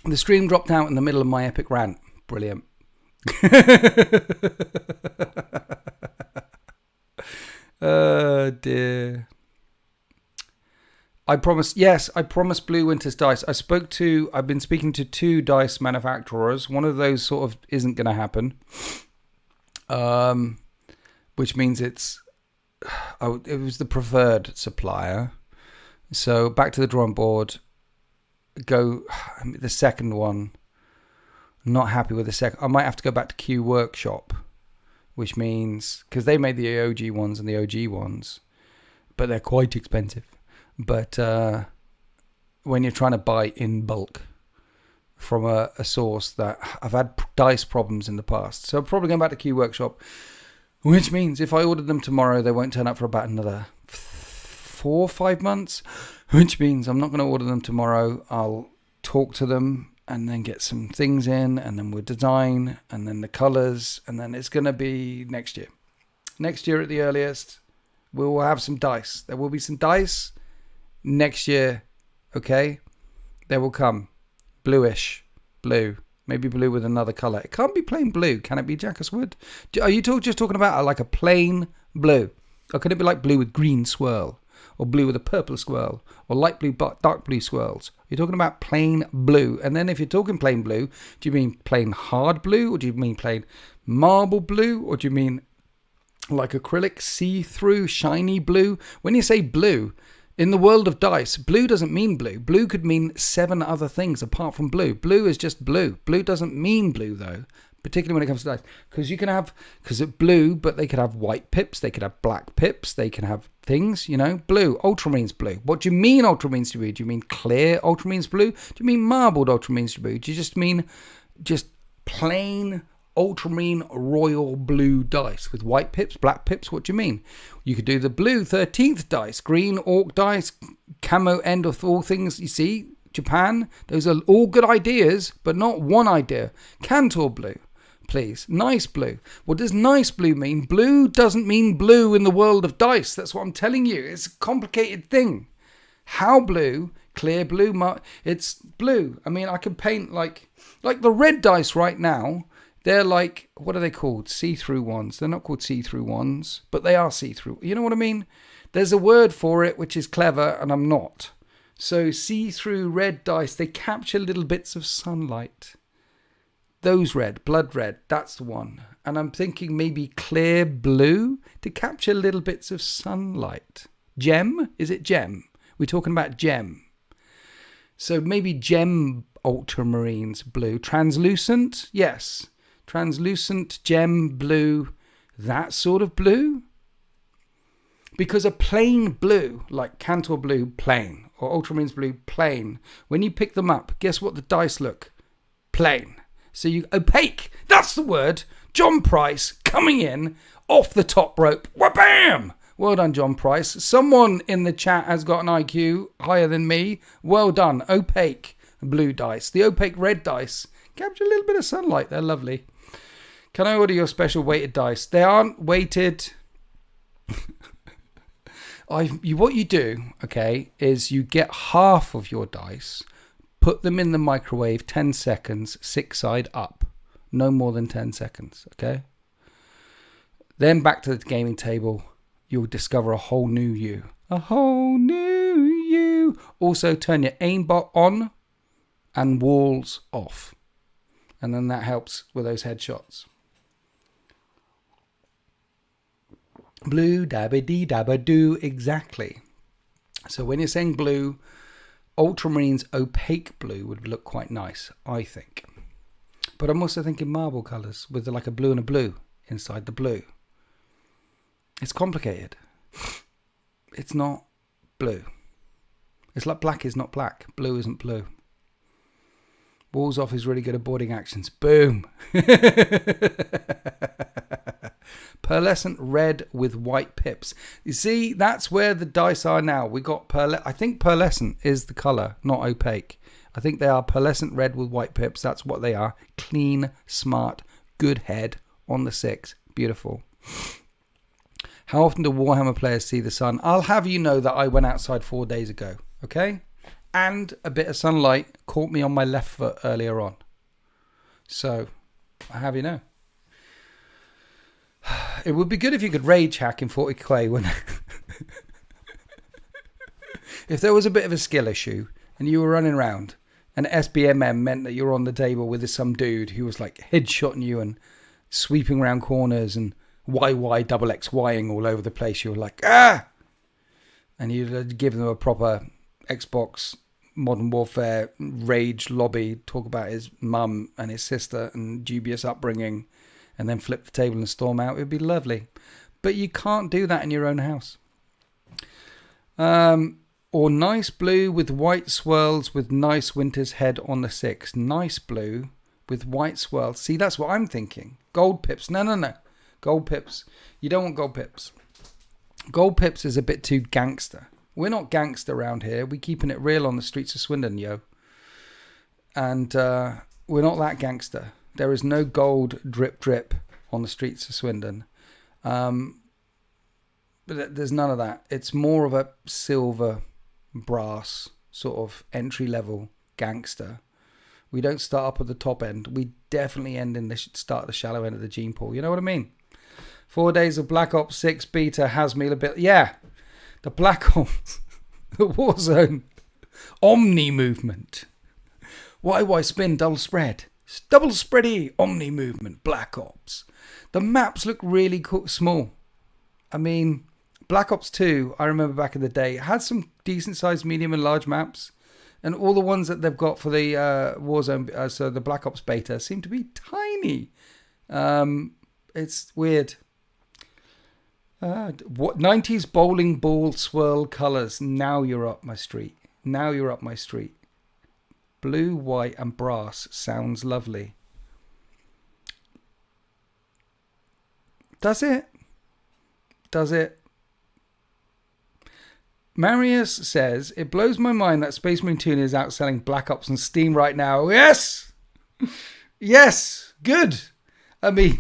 The stream dropped out in the middle of my epic rant. Brilliant. Oh dear. I promised Blue Winter's dice. I've been speaking to 2 dice manufacturers. One of those sort of isn't going to happen. Which means it was the preferred supplier. So back to the drawing board. The second one. Not happy with the second. I might have to go back to Q Workshop, which means because they made the OG ones and the OG ones, but they're quite expensive. But when you're trying to buy in bulk from a source that I've had dice problems in the past, so I'm probably going back to Q Workshop, which means if I ordered them tomorrow, they won't turn up for about another 4 or 5 months. Which means I'm not going to order them tomorrow. I'll talk to them and then get some things in, and then we'll design, and then the colors, and then it's going to be next year. Next year at the earliest, we will have some dice. There will be some dice next year, okay? They will come. Bluish. Blue. Maybe blue with another color. It can't be plain blue. Can it be Jackus Wood? Are you just talking about like a plain blue? Or can it be like blue with green swirl? Or blue with a purple swirl, or light blue, dark blue swirls? You're talking about plain blue. And then if you're talking plain blue, do you mean plain hard blue, or do you mean plain marble blue, or do you mean like acrylic, see-through, shiny blue? When you say blue, in the world of dice, blue doesn't mean blue. Blue could mean 7 other things apart from blue. Blue is just blue. Blue doesn't mean blue, though. Particularly when it comes to dice, because you can have, because it's blue, but they could have white pips, they could have black pips, they can have things, blue. Ultramarines blue. What do you mean Ultramarines blue? Do you mean clear Ultramarines blue? Do you mean marbled Ultramarines blue? Do you just mean just plain Ultramarine royal blue dice with white pips, black pips? What do you mean? You could do the blue 13th dice, green orc dice, camo end of all things. You see, Japan, those are all good ideas, but not one idea. Cantor blue. Please. Nice blue. What does nice blue mean? Blue doesn't mean blue in the world of dice. That's what I'm telling you. It's a complicated thing. How blue? Clear blue. It's blue. I mean, I can paint like the red dice right now. They're like, what are they called? See-through ones. They're not called see-through ones, but they are see-through. You know what I mean? There's a word for it, which is clever, and I'm not. So see-through red dice, they capture little bits of sunlight. Those red, blood red, that's the one. And I'm thinking maybe clear blue to capture little bits of sunlight. Gem? Is it gem? We're talking about gem. So maybe gem ultramarines blue. Translucent? Yes. Translucent, gem, blue, that sort of blue. Because a plain blue, like Cantor blue, plain, or Ultramarines blue, plain, when you pick them up, guess what the dice look? Plain. So you opaque. That's the word. John Price coming in off the top rope. Wha-bam! Well done, John Price. Someone in the chat has got an IQ higher than me. Well done. Opaque blue dice. The opaque red dice capture a little bit of sunlight. They're lovely. Can I order your special weighted dice? They aren't weighted. What you do, okay, is you get half of your dice, put them in the microwave 10 seconds, 6 side up. No more than 10 seconds, okay? Then back to the gaming table. You'll discover a whole new you. A whole new Also, turn your aimbot on and walls off. And then that helps with those headshots. Blue dabba-dee dabba-doo, exactly. So when you're saying blue, Ultramarine's opaque blue would look quite nice, I think. But I'm also thinking marble colours with like a blue and a blue inside the blue. It's complicated. It's not blue. It's like black is not black. Blue isn't blue. Walls off is really good at boarding actions. Boom. Pearlescent red with white pips. You see, that's where the dice are now. We got I think pearlescent is the colour, not opaque. I think they are pearlescent red with white pips. That's what they are. Clean, smart, good head on the 6. Beautiful. How often do Warhammer players see the sun? I'll have you know that I went outside 4 days ago. Okay? And a bit of sunlight caught me on my left foot earlier on. So, I have you know. It would be good if you could rage hack in 40k when if there was a bit of a skill issue and you were running around and SBMM meant that you were on the table with some dude who was like headshotting you and sweeping around corners and XXYing all over the place. You were like, ah! And you'd give them a proper Xbox Modern Warfare rage lobby, talk about his mum and his sister and dubious upbringing, and then flip the table and storm out. It would be lovely. But you can't do that in your own house. Or nice blue with white swirls with nice winter's head on the 6. Nice blue with white swirls. See, that's what I'm thinking. Gold pips. No. Gold pips. You don't want gold pips. Gold pips is a bit too gangster. We're not gangster around here. We're keeping it real on the streets of Swindon, yo. And we're not that gangster. There is no gold drip on the streets of Swindon. But there's none of that. It's more of a silver, brass, sort of entry-level gangster. We don't start up at the top end. We definitely end in the start at the shallow end of the gene pool. You know what I mean? 4 days of Black Ops 6 beta has me a bit... Yeah, the Black Ops, the Warzone, Omni movement. YY spin, double spread. Double spready, Omni movement, Black Ops. The maps look really cool, small. I mean, Black Ops 2, I remember back in the day, had some decent sized medium and large maps. And all the ones that they've got for the Warzone, so the Black Ops beta, seem to be tiny. It's weird. 90s bowling ball swirl colours. Now you're up my street. Now you're up my street. Blue, white and brass sounds lovely. Does it? Does it? Marius says, it blows my mind that Space Marine 2 is outselling Black Ops on Steam right now. Yes! Yes! Good! I mean,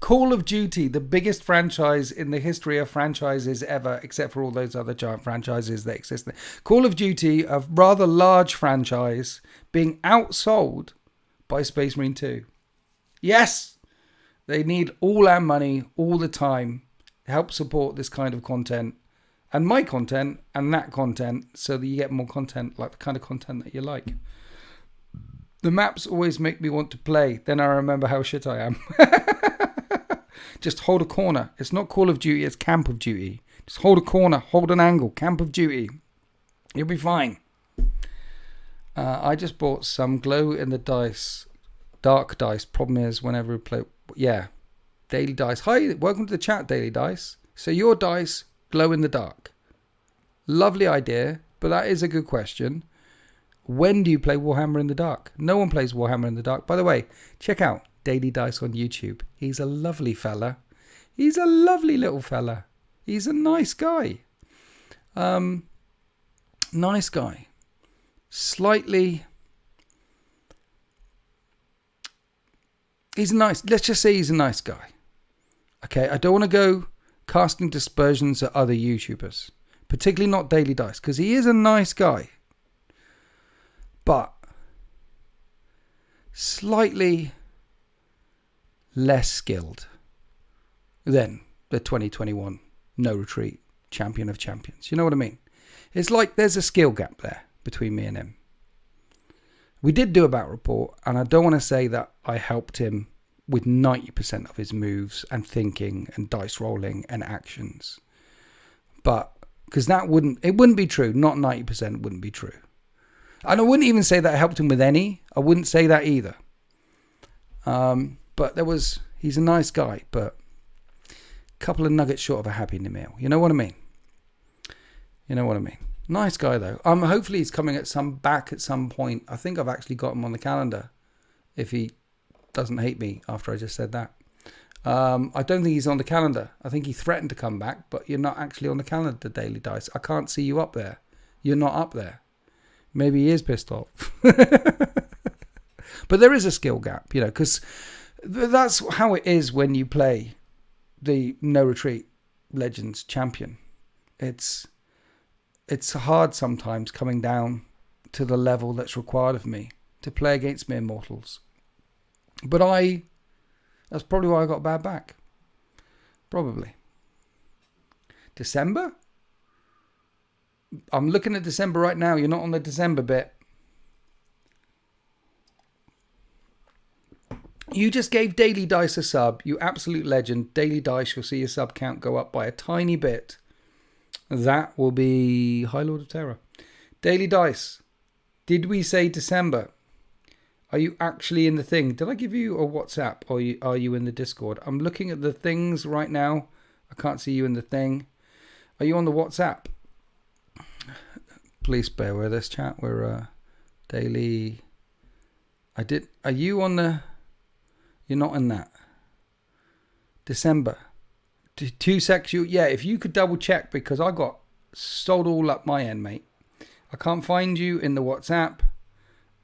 Call of Duty, the biggest franchise in the history of franchises ever, except for all those other giant franchises that exist. Call of Duty, a rather large franchise, being outsold by Space Marine 2. Yes! They need all our money all the time to help support this kind of content. And my content and that content, so that you get more content, like the kind of content that you like. The maps always make me want to play. Then I remember how shit I am. Just hold a corner. It's not Call of Duty, it's Camp of Duty. Just hold a corner, hold an angle. Camp of Duty. You'll be fine. I just bought some glow in the dice. Dark dice. Problem is, whenever we play... Yeah. Daily Dice. Hi, welcome to the chat, Daily Dice. So your dice... glow in the dark. Lovely idea, but that is a good question. When do you play Warhammer in the dark? No one plays Warhammer in the dark. By the way, check out Daily Dice on YouTube. He's a lovely fella. He's a lovely little fella. He's a nice guy. Nice guy. Slightly... He's nice. Let's just say he's a nice guy. Okay, I don't want to go... casting dispersions at other YouTubers, particularly not Daily Dice, because he is a nice guy, but slightly less skilled than the 2021 No Retreat champion of champions. You know what I mean? It's like there's a skill gap there between me and him. We did do a battle report, and I don't want to say that I helped him with 90% of his moves and thinking and dice rolling and actions. But because it wouldn't be true. Not 90% wouldn't be true. And I wouldn't even say that I helped him with any. I wouldn't say that either. But he's a nice guy, but a couple of nuggets short of a Happy Meal. You know what I mean? Nice guy though. Hopefully he's coming back at some point. I think I've actually got him on the calendar. If he doesn't hate me after I just said that. I don't think he's on the calendar. I think he threatened to come back, but you're not actually on the calendar, Daily Dice. I can't see you up there. You're not up there. Maybe he is pissed off. But there is a skill gap, because that's how it is when you play the No Retreat Legends champion. It's hard sometimes coming down to the level that's required of me to play against mere mortals. But that's probably why I got a bad back. Probably. December? I'm looking at December right now. You're not on the December bit. You just gave Daily Dice a sub. You absolute legend. Daily Dice, you'll see your sub count go up by a tiny bit. That will be High Lord of Terror. Daily Dice. Did we say December? Are you actually in the thing? Did I give you a WhatsApp or are you in the Discord? I'm looking at the things right now. I can't see you in the thing. Are you on the WhatsApp? Please bear with us, chat. We're daily. Are you on the? You're not in that. December. 2 secs. Yeah, if you could double check, because I got sold all up my end, mate. I can't find you in the WhatsApp.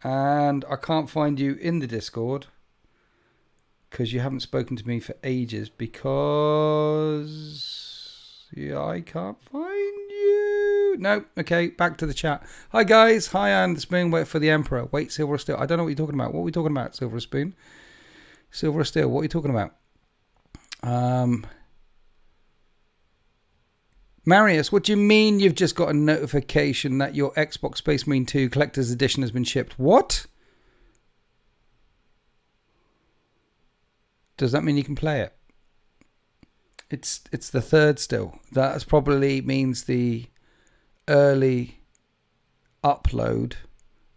And I can't find you in the Discord because you haven't spoken to me for ages because I can't find you. No, okay, back to the chat. Hi guys, hi Anne the Spoon, wait for the Emperor. Wait, Silver or Steel. I don't know what you're talking about. What are we talking about, Silver or Spoon? Silver or Steel, what are you talking about? Marius, what do you mean you've just got a notification that your Xbox Space Marine 2 Collector's Edition has been shipped? What? Does that mean you can play it? It's the 3rd still. That probably means the early upload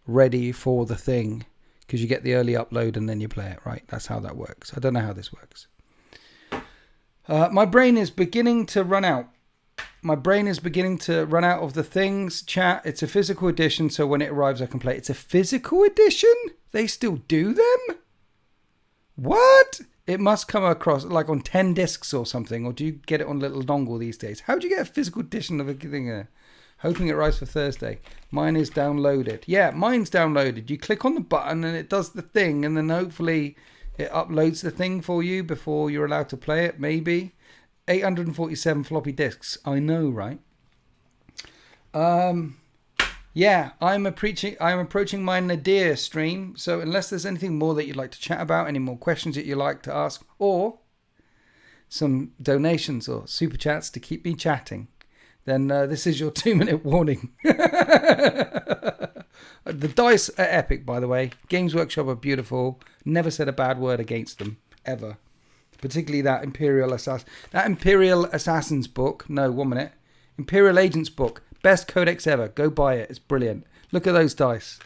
ready for the thing, because you get the early upload and then you play it, right? That's how that works. I don't know how this works. My brain is beginning to run out. My brain is beginning to run out of the things. Chat, it's a physical edition, so when it arrives I can play it. It's a physical edition? They still do them? What? It must come across like on 10 discs or something, or do you get it on a little dongle these days? How do you get a physical edition of a thing? Hoping it arrives for Thursday. Mine is downloaded. Yeah, mine's downloaded. You click on the button and it does the thing, and then hopefully it uploads the thing for you before you're allowed to play it, maybe. 847 floppy disks. I know, right? Yeah, I'm approaching my nadir stream. So unless there's anything more that you'd like to chat about, any more questions that you'd like to ask, or some donations or super chats to keep me chatting, then this is your 2-minute warning. The dice are epic, by the way. Games Workshop are beautiful. Never said a bad word against them, ever. Particularly that Imperial Assassins book. No, 1 minute. Imperial Agents book. Best codex ever. Go buy it. It's brilliant. Look at those dice.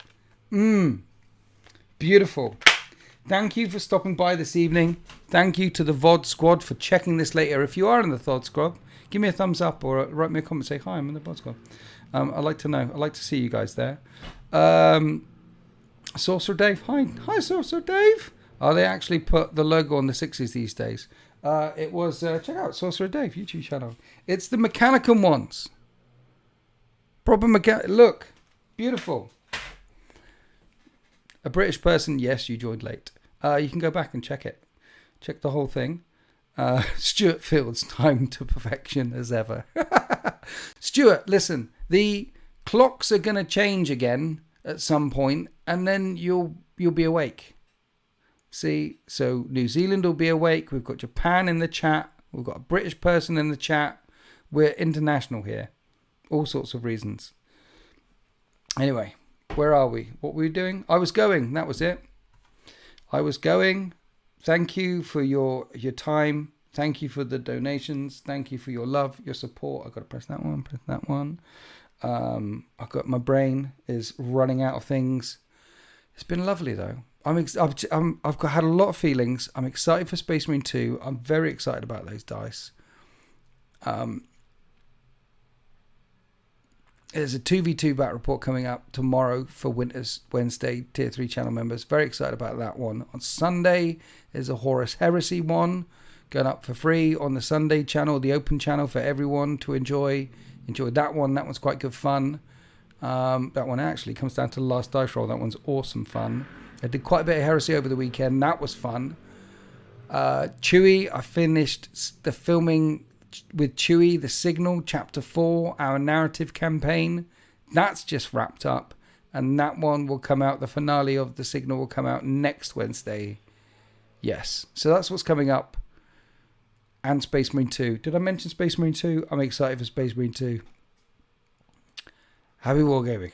Beautiful. Thank you for stopping by this evening. Thank you to the VOD squad for checking this later. If you are in the VOD squad, give me a thumbs up or write me a comment. Say, hi, I'm in the VOD squad. I'd like to know. I'd like to see you guys there. Sorcerer Dave. Hi, Sorcerer Dave. Oh, they actually put the logo on the 6s these days. It was, check out Sorcerer Dave, YouTube channel. It's the Mechanicum ones. Proper look, beautiful. A British person, yes, you joined late. You can go back and check it. Check the whole thing. Stuart Field's time to perfection as ever. Stuart, listen, the clocks are going to change again at some point, and then you'll be awake. See, so New Zealand will be awake. We've got Japan in the chat. We've got a British person in the chat. We're international here. all sorts of reasons. Anyway, where are we? What were we doing? I was going. That was it. I was going. Thank you for your time. Thank you for the donations. Thank you for your love, your support. I've got to press that one. Press that one. I've got, my brain is running out of things. It's been lovely though. I've had a lot of feelings. I'm excited for Space Marine 2. I'm very excited about those dice. There's a 2v2 battle report coming up tomorrow for Winter's Wednesday Tier 3 channel members. Very excited about that one. On Sunday, there's a Horus Heresy one going up for free on the Sunday channel, the open channel for everyone to enjoy. Enjoy that one. That one's quite good fun. That one actually comes down to the last dice roll. That one's awesome fun. I did quite a bit of Heresy over the weekend. That was fun. Chewie, I finished the filming with Chewie, The Signal, Chapter 4, our narrative campaign. That's just wrapped up. And that one will come out, the finale of The Signal will come out next Wednesday. Yes. So that's what's coming up. And Space Marine 2. Did I mention Space Marine 2? I'm excited for Space Marine 2. Happy wargaming.